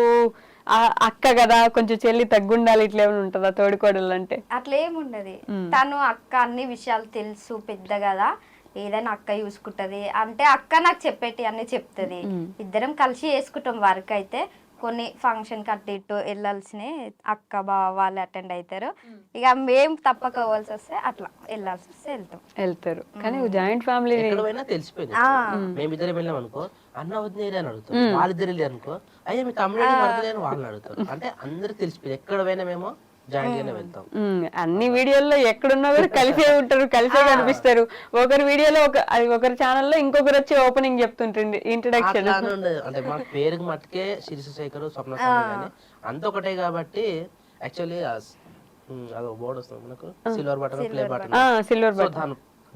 అక్క కదా కొంచెం చెల్లి తగ్గుండాలి ఇట్లా ఏమైనా ఉంటుందా తోడికోడలు అంటే? అట్లా ఏముండదు, తను అక్క అన్ని విషయాలు తెలుసు పెద్ద కదా, ఏదైనా అక్క చూసుకుంటది. అంటే అక్క నాకు చెప్పేటి అన్ని చెప్తుంది, ఇద్దరం కలిసి చేసుకుంటాం వర్క్. అయితే కొన్ని ఫంక్షన్ కట్టి ఇటు వెళ్ళాల్సినే అక్క బావ వాళ్ళు అటెండ్ అవుతారు, ఇక మేము తప్పక పోవాల్సి వస్తే అట్లా వెళ్ళాల్సి వస్తే వెళ్తారు. కానీ జాయింట్ ఫ్యామిలీ తెలిసిపోయింది. మేమిద్దరం వెళ్ళాం అనుకో, అన్న వదిలేరు అని అడుగుతాం, వాళ్ళిద్దరు వెళ్ళి అనుకో అయ్యా మీ తమ్ముడు పడతలేని వాళ్ళని అడుగుతారు. అంటే అందరికి తెలిసిపోయింది ఎక్కడ పోయినా మేము జాయింట్ గానే వెళ్తాం. అన్ని వీడియోల్లో ఎక్కడున్నా కూడా కలిసే ఉంటారు, కలిసే కనిపిస్తారు. ఒకరి వీడియోలో ఒకరి ఛానల్లో ఇంకొకరు వచ్చి ఓపెనింగ్ చెప్తుంటుంది, ఇంట్రడక్షన్. అంటే మా పేరుకి మట్టుకే శిరీష శేఖర్ స్వప్న అంత ఒకటే కాబట్టి యాక్చువల్లీ అదో బోర్డు వస్తుంది మనకు, silver button, play button. Silver so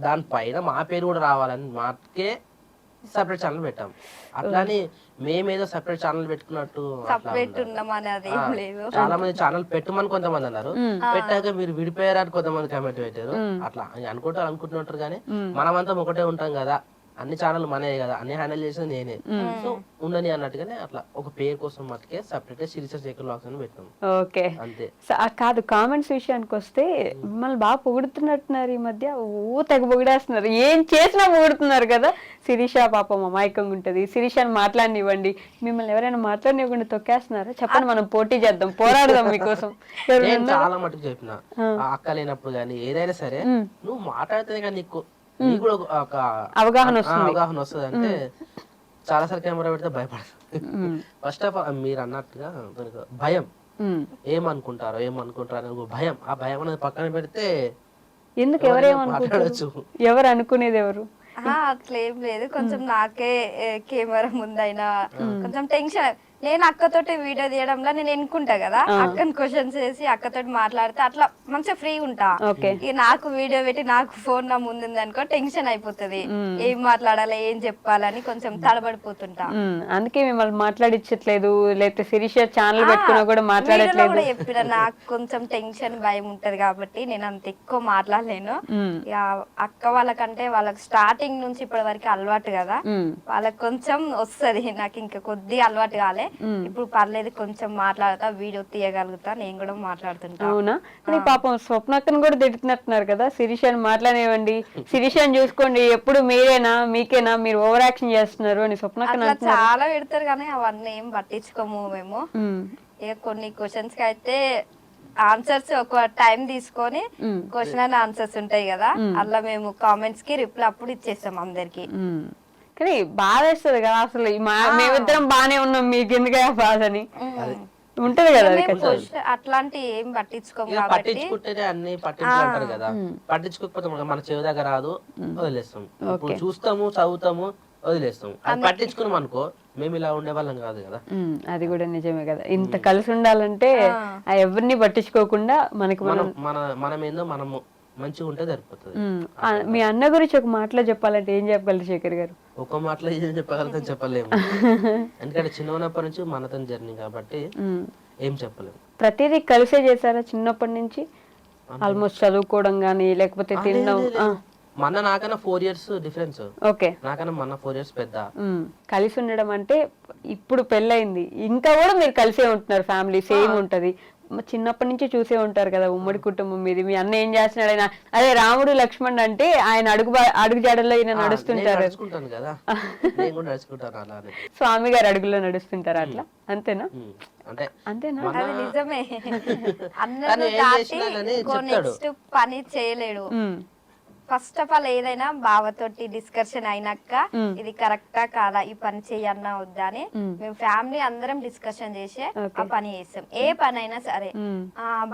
దానిపైన మా పేరు కూడా రావాలని మాకే సెపరేట్ ఛానల్ పెట్టాం. అట్లానే మేమేదో సెపరేట్ ఛానల్ పెట్టుకున్నట్టు సపరేట్ ఉన్నామని అదేం లేదు. చాలా మంది ఛానల్ పెట్టమని కొంతమంది అన్నారు, పెట్టాక మీరు విడిపోయారని కొంతమంది కామెంట్ పెట్టారు. అట్లా అనుకుంటున్నట్టు కానీ మనమంతా ఒకటే ఉంటాం కదా, అన్ని ఛానల్ మనయే కదా, అన్ని హ్యాండిల్ చేసేది నేనే, సో ఉండని అన్నట్టుగానే అట్లా ఒక పేరు కోసం మట్టుకే సపరేట్ శిరీష శేఖర్ వ్లాగ్స్ అని పెట్టాం. ఓకే అంతే. కాదు, కామెంట్స్ విషయానికి వస్తే మిమ్మల్ని బాగా పొగుడుతున్నట్టున్నారు ఈ మధ్య, తెగ పొగిడేస్తున్నారు, ఏం చేసినా పొగుడుతున్నారు కదా. శిరీష పాపం అమాయకంగా ఉంటది, శిరీషని మాట్లాడనివ్వండి, మిమ్మల్ని ఎవరైనా మాట్లాడనివ్వకుండా తొక్కేస్తున్నారా? చెప్పండి, మనం పోటీ చేద్దాం, పోరాడదాం మీకోసం. నేను చాలా మటుకు చెప్పిన, అక్క లేనప్పుడు కానీ ఏదైనా సరే నువ్వు మాట్లాడితే కానీ నీకు కూడా ఒక అవగాహన వస్తుంది. అంటే చాలా సార్లు కెమెరా పెడితే భయపడతారు. ఫస్ట్ ఆఫ్ ఆల్ మీరు అన్నట్టుగా భయం, ఏమనుకుంటారో అని ఒక భయం, ఆ భయం అనేది పక్కన పెడితే ఎందుకు ఎవరేమనుకోవచ్చు, ఎవరు అనుకునేది ఎవరు అట్లా ఏం లేదు. కొంచెం నాకే కెమెరా ముందైనా కొంచెం టెన్షన్. నేను అక్కతోటి వీడియో తీయడంలో నేను ఎన్నుకుంటా కదా, అక్కని క్వశ్చన్స్ చేసి అక్కతోటి మాట్లాడితే అట్లా మంచిగా ఫ్రీ ఉంటా. ఇక నాకు వీడియో పెట్టి నాకు ఫోన్ నా ముందుంది అనుకో టెన్షన్ అయిపోతుంది, ఏం మాట్లాడాలి ఏం చెప్పాలని కొంచెం తడబడిపోతుంటా. అందుకే మిమ్మల్ని మాట్లాడించట్లేదు, లేకపోతే శిరీష ఛానల్ పెట్టుకున్నా కూడా మాట్లాడట్లేదు. చెప్పిన నాకు కొంచెం టెన్షన్ భయం ఉంటది కాబట్టి నేను అంత ఎక్కువ మాట్లాడలేను. ఇక అక్క వాళ్ళకంటే వాళ్ళకి స్టార్టింగ్ నుంచి ఇప్పటి వరకు అలవాటు కదా, వాళ్ళకి కొంచెం వస్తది, నాకు ఇంకా కొద్ది అలవాటు కాలే. ఇప్పుడు పర్లేదు, కొంచెం మాట్లాడతా, వీడియో తీయగలుగుతా, నేను కూడా మాట్లాడుతుంటా. అవునా? కానీ పాపం స్వప్నక్కను కూడా తిడుతున్నట్టున్నారు కదా, శిరీషని మాట్లాడేవండి, శిరీషని చూసుకోండి, ఎప్పుడు మీకేనా మీరు ఓవర్ యాక్షన్ చేస్తున్నారు అని స్వప్నక్క చాలా పెడతారు, కానీ అవన్నీ ఏం పట్టించుకోము మేము. ఇక కొన్ని క్వశ్చన్స్ కి అయితే ఆన్సర్స్ ఒక టైం తీసుకొని క్వశ్చన్ అండ్ ఆన్సర్స్ ఉంటాయి కదా, అలా మేము కామెంట్స్ కి రిప్లై అప్పుడు ఇచ్చేస్తాం అందరికి. కానీ బాధ వేస్తుంది కదా, అసలు మేమిద్దరం బానే ఉన్నాం, మీకు ఎందుకు బాధ అని ఉంటది కదా. అట్లాంటి ఏం పట్టించుకోము, పట్టించుకుంటేనే అన్ని పట్టించుకుంటారు కదా, పట్టించుకోకపోతే మన చెవి దగ్గర రాదు, వదిలేస్తాం. ఇప్పుడు చూస్తాము, చదువుతాము, వదిలేస్తాం. అది పట్టించుకున్నాం అనుకో మేము ఇలా ఉండే వాళ్ళం కాదు కదా. అది కూడా నిజమే కదా, ఇంత కలిసి ఉండాలంటే ఎవరిని పట్టించుకోకుండా మనకి మనం ఏందో మనము మంచిగా ఉంటే సరిపోతుంది. మీ అన్న గురించి ఒక మాటలో చెప్పాలంటే ఏం చెప్పగలరు శేఖర్ గారు? ఒక మాటలో ఏం చెప్పగలుగుతాం చెప్పలేము, ఎందుకంటే చిన్నప్పటి నుంచి మనతో జర్నీ కాబట్టి ఏం చెప్పలేము. ప్రతిదీ కలిసే చేశారా చిన్నప్పటి నుంచి? ఆల్మోస్ట్ చదువుకోవడం గానీ లేకపోతే తినడం? మన నాకన్నా 4 years డిఫరెన్స్. ఓకే, నాకన్నా మన 4 years పెద్ద. కలిసి ఉండడం అంటే ఇప్పుడు పెళ్ళయింది ఇంకా కూడా మీరు కలిసే ఉంటున్నారు, ఫ్యామిలీ సేమ్ ఉంటది, చిన్నప్పటి నుంచి చూసే ఉంటారు కదా ఉమ్మడి కుటుంబం మీది. మీ అన్న ఏం చేస్తున్నాడు? అదే రాముడు లక్ష్మణ్ అంటే ఆయన అడుగు జాడల్లో ఈయన నడుస్తుంటారు కదా, స్వామి గారు అడుగులో నడుస్తుంటారు, అట్లా అంతేనా? అంతేనా? అది నిజమే. నెక్స్ట్ పని చేయలేడు. ఫస్ట్ ఆఫ్ ఆల్ ఏదైనా బావతోటి డిస్కషన్ అయినాక ఇది కరెక్టా కాదా, ఈ పని చెయ్యన్నా వద్దా అని మేము ఫ్యామిలీ అందరం డిస్కషన్ చేసి ఆ పని చేస్తాం. ఏ పని అయినా సరే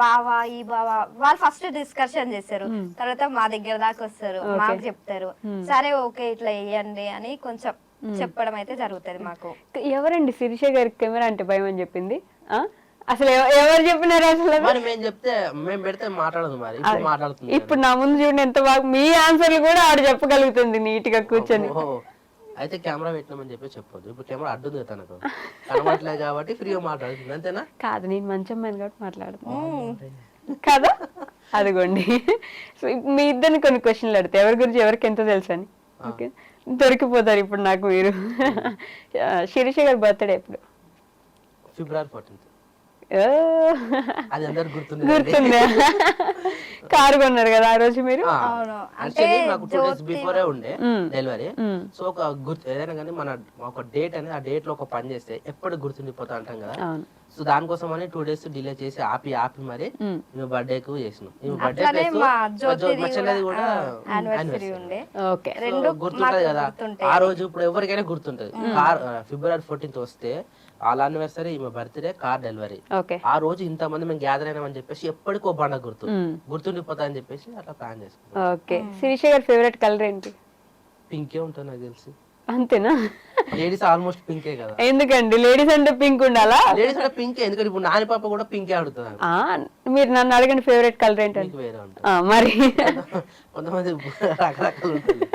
బావా ఈ బావా వాళ్ళు ఫస్ట్ డిస్కషన్ చేస్తారు, తర్వాత మా దగ్గర దాకా వస్తారు, మాకు చెప్తారు, సరే ఓకే ఇట్లా వేయండి అని కొంచెం చెప్పడం అయితే జరుగుతుంది మాకు. ఎవరండి శిరీష గారికి కెమెరా అంటే భయం అని చెప్పింది? అసలు ఎవరు చెప్పినారు? అసలు ఇప్పుడు నా ముందు చూడండి ఎంత బాగా మీ ఆన్సర్లు కూడా ఆడు చెప్పగలుగుతుంది నీట్ గా కూర్చొని. అయితే కెమెరా పెట్టినామని చెప్పి చెప్పొద్దు, ఇప్పుడు కెమెరా అడ్డుంది తనకు కనబడలేదు కాబట్టి ఫ్రీగా మాట్లాడుతుంది, అంతేనా? కాదు, నేను మంచి అమ్మాయిని కాబట్టి మాట్లాడుతున్నాను కదా. అదిగోండి, మీ ఇద్దరిని కొన్ని క్వశ్చన్లు అడితే ఎవరి గురించి ఎవరికి ఎంత తెలుసు అని ఓకే దొరికిపోతారు ఇప్పుడు నాకు మీరు. శిరీష గారి బర్త్డే ఎప్పుడు? February 14th. గుర్తుందా? కారు కొన్నారు కదా ఆ రోజు మీరు? నాకు 2 days బిఫోరే ఉండే డెలివరీ. సో ఒక ఏదైనా కానీ మన ఒక డేట్ అనేది ఆ డేట్ లో ఒక పని చేస్తే ఎప్పుడు గుర్తుండిపోతా అంటాం కదా. సో దానికోసం అని 2 days డిలే చేసి ఆపి మరి మేము బర్త్డే కు చేసినాం. గుర్తుంటది కదా ఆ రోజు, ఇప్పుడు ఎవరికైనా గుర్తుంటది. February 14th వస్తే వాళ్ళ యానివర్సరీ, ఈమె బర్త్డే, కార్ డెలివరీ. ఆ రోజు ఇంతమంది మేము గ్యాదర్ అయినామని చెప్పేసి ఎప్పటికో బండ గుర్తుండిపోతా అని చెప్పేసి అట్లా ప్లాన్ చేసుకున్నాం. ఓకే, శిరీష గారి ఫేవరెట్ కలర్ ఏంటి? పింకే ఉంటుంది నాకు తెలిసి. అంతేనా? లేడీస్ ఆల్మోస్ట్ పింకే కదా. ఎందుకండి లేడీస్ అంటే పింక్ ఉండాలా? లేడీస్ అంటే పింకే, ఎందుకంటే ఇప్పుడు నాని పాప కూడా పింకే ఆడుతుంది. మీరు నన్ను అడగండి ఫేవరెట్ కలర్ ఏంటంటే మీకు వేరే ఉంటుంది. మరి కొంతమంది రకరకాలు ఉంటుంది.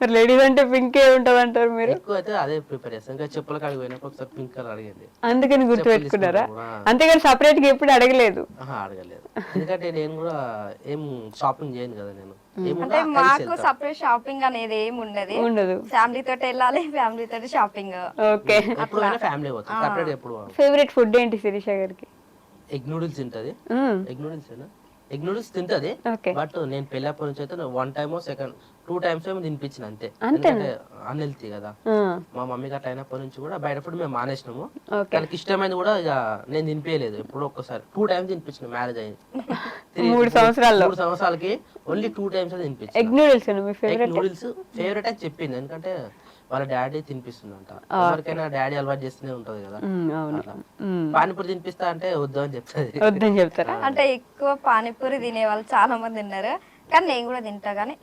మరి లేడీస్ అంటే పింక్ ఏ ఉంటది అంటారు మీరు? ఎక్కువ అయితే అదే ప్రిపేర్ చేస్తాను. ఇంకా చెప్పుల కాడికి పోయినప్పుడు ఒకసారి పింక్ కలర్ అడిగింది, అందుకని గుర్తు పెట్టుకున్నారా? తీసుకున్నాము. అంతేగాని సపరేట్ గా ఎప్పుడు అడగలేదు. అడగలేదు, ఎందుకంటే నేను కూడా ఏం షాపింగ్ చేయను కదా నేను. అంటే మాకు సపరేట్ షాపింగ్ అనేది ఏమి ఉండదు. ఫ్యామిలీ తోటి వెళ్ళాలి, ఫ్యామిలీ తోటి షాపింగ్. ఓకే. ఎప్పుడైనా ఫ్యామిలీ పోతాం, సపరేట్ ఎప్పుడు. ఫేవరెట్ ఫుడ్ ఏంటి శిరీష గారికి? ఎగ్ నూడిల్స్ తింటది. ఎగ్ నూడిల్స్ తింటది. బట్ నేను పెళ్ళప్పటి నుంచి అయితే 1 టైమ్ 2 టైమ్స్ ఏమో తినిపించిన అంతే. ఎందుకంటే అన్హెల్తీ కదా. మా మమ్మీకి అట్లా అయినప్పటి నుంచి కూడా బయట ఫుడ్ మేము మానేసినాము. తనకి ఇష్టమైనది కూడా ఇక నేను తినిపించలేదు. ఎప్పుడు ఒక్కసారి 2 టైమ్స్ తినిపించిన మ్యారేజ్ అయ్యి 3 సంవత్సరాలకి ఓన్లీ 2 టైమ్స్ తినిపించిన. ఎగ్ నూడిల్స్ నూడిల్స్ ఫేవరెట్ అని చెప్పింది, ఎందుకంటే వాళ్ళ డాడీ తినిపిస్తుందంట. ఎవరికైనా డాడీ అలవాటు చేస్తూనే ఉంటది కదా. పానీపూరి తినిపిస్తా అంటే వద్దు అని చెప్తుంది. వద్దని చెప్తారా? అంటే ఎక్కువ పానీపూరి తినే వాళ్ళు చాలా మంది ఉన్నారు, కానీ నేను కూడా తింటా, కానీ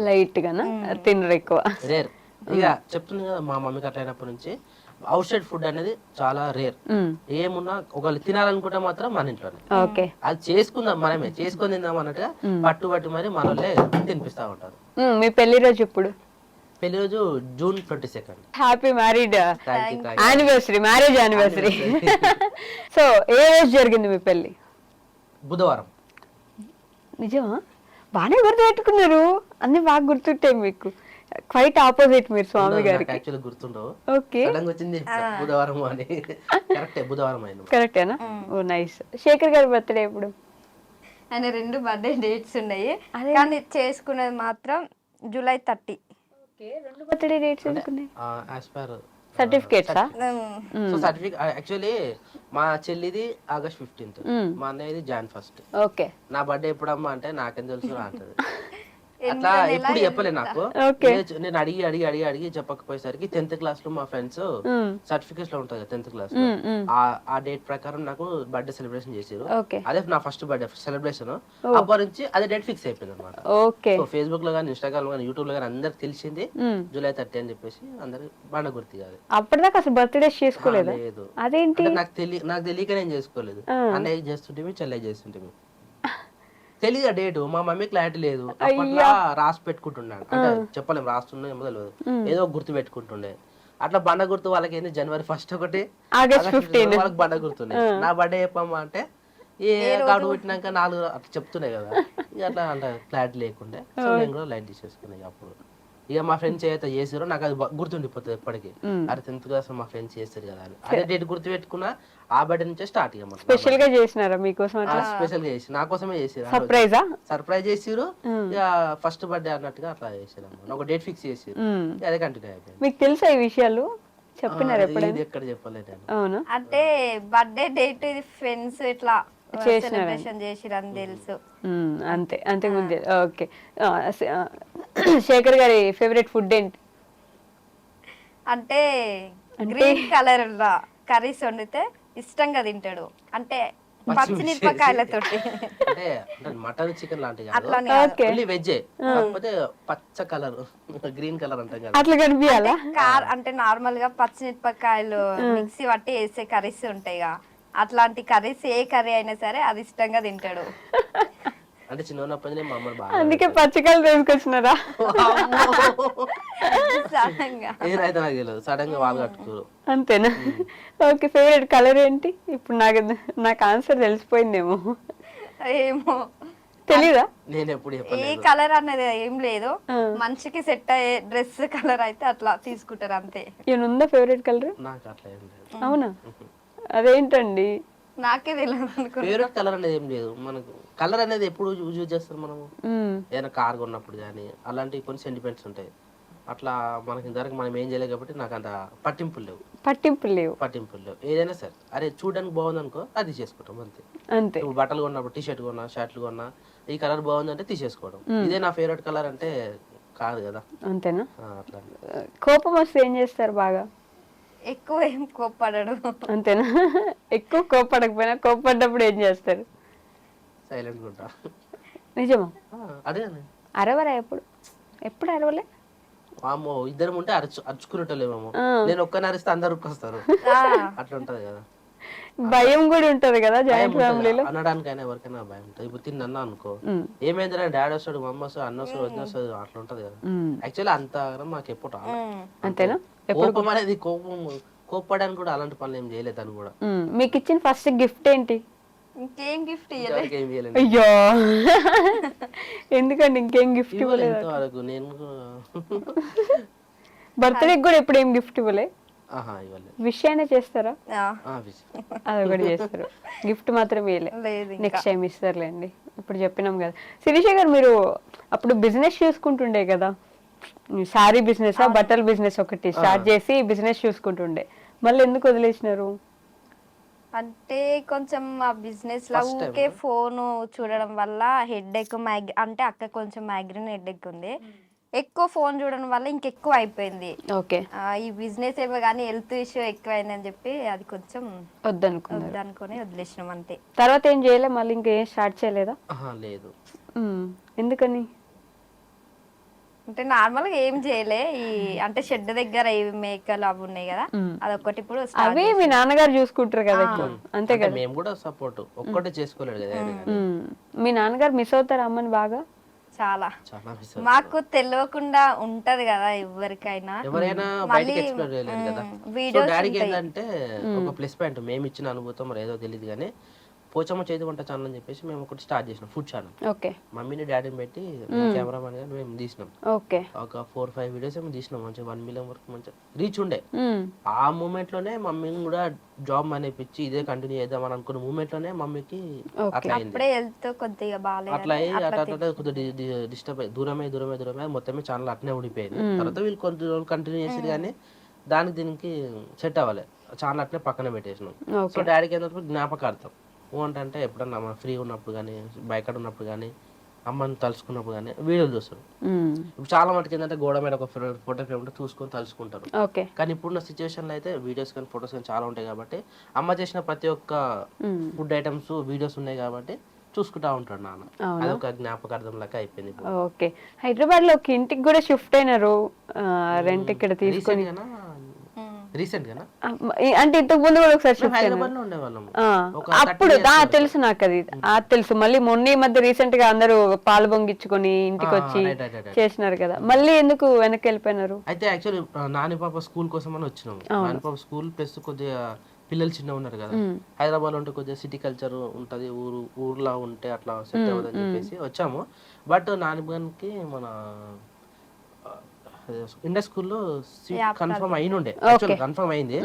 లైట్ గానా తినరు ఎక్కువ. రేర్. ఇక చెప్తుంది కదా, మా మమ్మీకి అట్లా అయినప్పటి నుంచి అవుట్ సైడ్ ఫుడ్ అనేది చాలా రేర్. ఏమున్నా ఒకళ్ళు తినాలనుకుంటే మాత్రం మన ఇంట్లోనే అది చేసుకుందాం, మనమే చేసుకొని తిందాం అన్నట్టుగా పట్టు మరి మనోళ్ళే తినిపిస్తా ఉంటారు. మీ పెళ్లి రోజు ఇప్పుడు? పెళ్లి రోజు June 22. Happy married anniversary, marriage anniversary. So ఏ రోజు జరిగింది మీ పెళ్లి? బుధవారం. నిజమా? బాగానే గుర్తు పెట్టుకున్నారు, అన్ని బాగా గుర్తుంటాయి మీకు. క్వైట్ ఆపోజిట్ మీరు స్వామి గారికి. యాక్చువల్లీ గుర్తుండవు. ఓకే, వచ్చింది బుధవారం అని. కరెక్టే, బుధవారం అయింది. కరెక్టేనా? ఓ నైస్. శేఖర్ గారి బర్త్డే ఎప్పుడు? ఆయన 2 బర్త్డే డేట్స్ ఉన్నాయి, కానీ చేసుకునేది మాత్రం July 30. 2 బర్త్డే డేట్స్ ఎందుకున్నాయి? As per certificates. So certificate actually మా చెల్లిది August 15th, మా అన్నయ్యది Jan 1st. ఓకే. నా బర్త్డే ఎప్పుడమ్మా అంటే నాకేం తెలుసు అంటది. అట్లా ఎప్పుడు చెప్పలే నాకు. నేను అడిగి చెప్పకపోయేసరికి 10th క్లాస్ లో మా ఫ్రెండ్స్ సర్టిఫికేట్స్ లో ఉంటుంది 10th క్లాస్ లో ఆ డేట్ ప్రకారం నాకు బర్త్డే సెలబ్రేషన్ చేసారు. అదే నా ఫస్ట్ బర్త్డే సెలబ్రేషన్. అప్పటి నుంచి అదే డేట్ ఫిక్స్ అయిపోయింది అనమాట. సో ఫేస్బుక్ లో కానీ, ఇన్స్టాగ్రామ్ లో కానీ, యూట్యూబ్ లో కానీ అందరికి తెలిసింది July 30 అని చెప్పేసి. అందరికి బండ గుర్తి కాదు. అప్పటిదాకా అసలు బర్త్డే చేసుకోలేదు. అదేంటి? నాకు తెలియక నేను చేసుకోలేదు. అన్నయ్య చేస్తుంటే, చెల్లె చేస్తుంటే తెలియదు డేట్. మా మమ్మీ క్లారిటీ లేదు. అప్పట్లో రాసి పెట్టుకుంటున్నాను, అంటే చెప్పలేము రాస్తున్నా ఏమో తెలియదు, ఏదో గుర్తు పెట్టుకుంటుండే. అట్లా బండ గుర్తు వాళ్ళకి ఏంది January 1st ఒకటి, August 15 వాళ్ళకి బండ గుర్తుండే. నా బర్త్డే చెప్పమ్మా అంటే ఏ కాడు పెట్టినాక 4 అట్లా చెప్తున్నాయి కదా. ఇక అట్లా అంటే క్లారిటీ లేకుండే. సో నేను కూడా లైట్ తీసేసుకున్నాయి. అప్పుడు ఇక మా ఫ్రెండ్స్ ఏదైతే చేసారో నాకు అది గుర్తుండిపోతుంది ఎప్పటికీ. అరే 10th క్లాస్ మా ఫ్రెండ్స్ చేస్తారు కదా అని అదే డేట్ గుర్తు పెట్టుకున్నా. ఆ బర్త్డే నుంచే స్టార్ట్. ఇక స్పెషల్ గా చేసినారా మీకోసం? స్పెషల్ గా చేసి నా కోసమే చేసారు. సర్ప్రైజ్ చేసిరు. ఇక ఫస్ట్ బర్త్డే అన్నట్టుగా అట్లా చేసారు. ఒక డేట్ ఫిక్స్ చేసారు, అదే కంటిన్యూ అయిపోయింది. మీకు తెలుసా ఈ విషయాలు? చెప్పినారు ఎప్పుడైనా? ఎక్కడ చెప్పలేదు. అవును. అంటే బర్త్డే డేట్ ఇది ఫ్రెండ్స్ ఇట్లా సెలబ్రేషన్ చేసిరని తెలుసు అంతే, అంతకుముందే. ఓకే. శేఖర్ గారి ఫేవరెట్ ఫుడ్ ఏంటి? అంటే గ్రీన్ కలర్ కర్రీస్ వండితే ఇష్టంగా తింటాడు. అంటే పచ్చిమిరపకాయలతోటి. అంటే మటన్, చికెన్ లాంటివి వెజ్, కాకపోతే పచ్చ కలర్, గ్రీన్ కలర్ అంటాం కదా, అట్లా కనిపించాలా? అంటే నార్మల్ గా పచ్చిమిరపకాయలు మిక్సీ పట్టి వేసే కర్రీస్ ఉంటాయి, అట్లాంటి కర్రీస్ ఏ కర్రీ అయినా సరే అది ఇష్టంగా తింటాడు. అంటే చిన్నప్పటి మా అమ్మ బాగా, అందుకే పచ్చకాయలు వేసుకొచ్చినారా? ఏదైతే నాకు తెలియదు, సడన్ గా వాళ్ళు కట్టుకోరు. అంతేనా? ఓకే. ఫేవరెట్ కలర్ ఏంటి? ఇప్పుడు నాకు ఆన్సర్ తెలిసిపోయిందేమో. ఏమో తెలీదా? నేను ఎప్పుడు ఏ కలర్ అన్నది ఏం లేదు, మనిషికి సెట్ అయ్యే డ్రెస్ కలర్ అయితే అట్లా తీసుకుంటారు అంతే. ఏముందా ఫేవరెట్ కలర్? నాకు అట్లా ఏం లేదు. అవునా? అదేంటండి? నాకే తెలియదు. ఫేవరెట్ కలర్ అనేది ఏం లేదు మనకు. కలర్ అనేది ఎప్పుడు యూజ్ చేస్తారు మనము, ఏదైనా కార్ కొన్నప్పుడు కానీ, అలాంటి కొన్ని సెంటిమెంట్స్ ఉంటాయి. అట్లా మనకి ఇంతవరకు మనం ఏం చేయలేదు కాబట్టి నాకు అంత పట్టింపులు లేవు. ఏదైనా సరే అరే చూడడానికి బాగుంది అనుకో, అది చేసుకుంటాం అంతే. బట్టలు కొన్నప్పుడు, టీ షర్ట్ కొన్నా, షర్ట్లు కొన్నా, ఈ కలర్ బాగుంది అంటే తీసేసుకోవడం. ఇదే నా ఫేవరెట్ కలర్ అంటే కాదు కదా. అంతేనా? అట్లా. కోపం వస్తే ఏం చేస్తారు బాగా? ఎక్కువ ఏం కోప్పడడు. అంతేనా? ఎక్కువ కోప్పడకపోయినా కోప్పడ్డప్పుడు ఏం చేస్తారు? సైలెంట్ ఉంటా. నిజమా? అదే అరవరా? ఎప్పుడు అరవలే. ఇద్దరం ఉంటే అరుచుకునేటోళ్ళేమో. నేను ఒక్కని అరిస్తే అందరు వస్తారు, అట్లా ఉంటది కదా. భయం కూడా ఉంటది కదా భయం జాయింట్ ఉంటది. ఫ్యామిలీలో. అనడానికైనా ఎవరికైనా భయం ఉంటుంది. ఇప్పుడు తిన్నా అనుకో, ఏమైందిరా డాడీ వస్తాడు, మమ్మ వస్తాడు, అన్న వస్తాడు, వదిన వస్తాడు, అట్లా ఉంటది కదా. యాక్చువల్లీ అంత మాకు ఎప్పుడు రాలే. అంతేనా? కోపం అనేది కోపడానికి కూడా అలాంటి పనులు ఏం చేయలేదు అని కూడా. మీకు ఇచ్చిన ఫస్ట్ గిఫ్ట్ ఏంటి? ఇంకేం గిఫ్ట్ ఇంతవరకు ఏం చేయలేదు. అయ్యో ఎందుకండి ఇంకేం గిఫ్ట్ ఇవ్వలేదు? ఇంతవరకు నేను బర్త్డే కూడా ఎప్పుడు ఏం గిఫ్ట్ ఇవ్వలే? ఇవ్వలేదు. విష్ అయినా చేస్తారా? అది కూడా చేస్తారు, గిఫ్ట్ మాత్రం ఇవ్వలే. లేదు నెక్స్ట్ టైం ఇస్తారులేండి. ఇప్పుడు చెప్పినాం కదా. శిరీష గారు, మీరు అప్పుడు బిజినెస్ చూసుకుంటుండే కదా, శారీ బిజినెస్, బట్టల బిజినెస్ ఒకటి స్టార్ట్ చేసి బిజినెస్ చూసుకుంటుండే, మళ్ళీ ఎందుకు వదిలేసినారు? అంటే కొంచెం ఆ బిజినెస్ లో ఊకే ఫోన్ చూడడం వల్ల హెడ్ ఎక్ అంటే అక్క కొంచెం మైగ్రేన్ హెడ్ ఎక్ ఉంది, ఎక్కువ ఫోన్ చూడడం వల్ల ఇంకెక్కువ అయిపోయింది. ఓకే, ఈ బిజినెస్ ఏమో కానీ హెల్త్ ఇష్యూ ఎక్కువైంది అని చెప్పి అది కొంచెం వద్దనుకొని వదిలేసినాం అంతే. తర్వాత ఏం చేయలే, మళ్ళీ ఇంకేం స్టార్ట్ చేయలేదా? లేదు. ఎందుకని? అంటే నార్మల్ గా ఏం చేయలే, ఈ అంటే షెడ్ దగ్గర మేకలు అవి ఉన్నాయి కదా, అదొకటి ఇప్పుడు అవి మీ నాన్నగారు చూసుకుంటారు కదా ఎక్కువ, అంతే కదా. మేము కూడా సపోర్ట్ ఒక్కటే చేసుకోలేదు కదా. మీ నాన్నగారు మిస్ అవుతారు అమ్మని బాగా? చాలా మిస్ మాకు తెలియకుండా ఉంటది కదా ఎవరికైనా, ఎవరైనా బయటకి ఎక్స్ప్లోర్ చేయలేదు కదా. సో డాడీకి ఏంటంటే ఒక ప్లస్ పాయింట్, మేము ఇచ్చిన అనుభూతం మరి ఏదో తెలియదు కానీ, పోచమ్మ చేతి వంట ఛానల్ అని చెప్పేసి మేము ఒకటి స్టార్ట్ చేసినాం, ఫుడ్ ఛానల్. ఓకే, మమ్మీని డాడీని పెట్టి కెమెరామెన్ గా మేము తీసినాం. ఓకే, ఒక 4-5 వీడియోస్ ఏమో తీసినాం, మంచిగా 1 మిలియన్ వరకు మంచిగా రీచ్ ఉండే. ఆ మూమెంట్ లోనే మమ్మీని కూడా జాబ్ మానేపించి ఇదే కంటిన్యూ చేద్దాం అని అనుకున్న మూమెంట్ లోనే మమ్మీకి అట్లా అయింది. అప్పుడే హెల్త్ కొద్దిగా బాగాలేదు, అట్లా అయ్యి అట్లా కొద్దిగా డిస్టర్బ్ అయ్యి దూరమే మొత్తమే ఛానల్ అట్నే ఊడిపోయింది. తర్వాత వీళ్ళు కొన్ని రోజులు కంటిన్యూ చేసేది కానీ దానికి దీనికి సెట్ అవ్వాలి, ఛానల్ అట్నే పక్కన పెట్టేసినాం. సో డాడీకి ఏంటంటే జ్ఞాపకార్థం అంటే ఎప్పుడన్నా ఫ్రీ ఉన్నప్పుడు కానీ, బయట ఉన్నప్పుడు కానీ, అమ్మని తలుచుకున్నప్పుడు కానీ వీడియోలు చూస్తారు. ఇప్పుడు చాలా మటుకు ఏంటంటే గోడ మీద ఒక ఫోటో ఫ్రేమ్ ఉంటే చూసుకొని తలుచుకుంటారు. కానీ ఇప్పుడున్న సిచ్యువేషన్ లో అయితే వీడియోస్ కానీ ఫొటోస్ కానీ చాలా ఉంటాయి కాబట్టి, అమ్మ చేసిన ప్రతి ఒక్క ఫుడ్ ఐటమ్స్ వీడియోస్ ఉన్నాయి కాబట్టి చూసుకుంటా ఉంటాడు నాన్న. అదొక జ్ఞాపకార్థం లాగా అయిపోయింది. ఓకే, హైదరాబాద్ లో ఒక ఇంటికి కూడా షిఫ్ట్ అయినారు, రెంట్ ఇక్కడ తీసుకొని. రీసెంట్ గా అంటే ఇంతకు ముందు కూడా ఒకసారి షిఫ్ట్ హైదరాబాద్ లో ఉండేవాళ్ళం. అప్పుడు తెలుసు నాకు, అది తెలుసు. మళ్ళీ మొన్న ఈ మధ్య రీసెంట్ గా అందరూ పాలు పొంగిచ్చుకొని ఇంటికి వచ్చి చేసినారు కదా, మళ్ళీ ఎందుకు వెనక్కి వెళ్ళిపోయినారు? అయితే యాక్చువల్లీ నాని పాప స్కూల్ కోసం అని వచ్చినాము. నాని పాప స్కూల్ ప్లస్ కొద్దిగా పిల్లలు చిన్న ఉన్నారు కదా, హైదరాబాద్ లో ఉంటే కొద్దిగా సిటీ కల్చర్ ఉంటది, ఊర్లో ఉంటే అట్లా సెట్ అవ్వదని చెప్పేసి వచ్చాము. బట్ నానిబానికి మన ఇండస్ స్కూల్లో సీట్ కన్ఫర్మ్ అయినుండే, కన్ఫర్మ్ అయింది.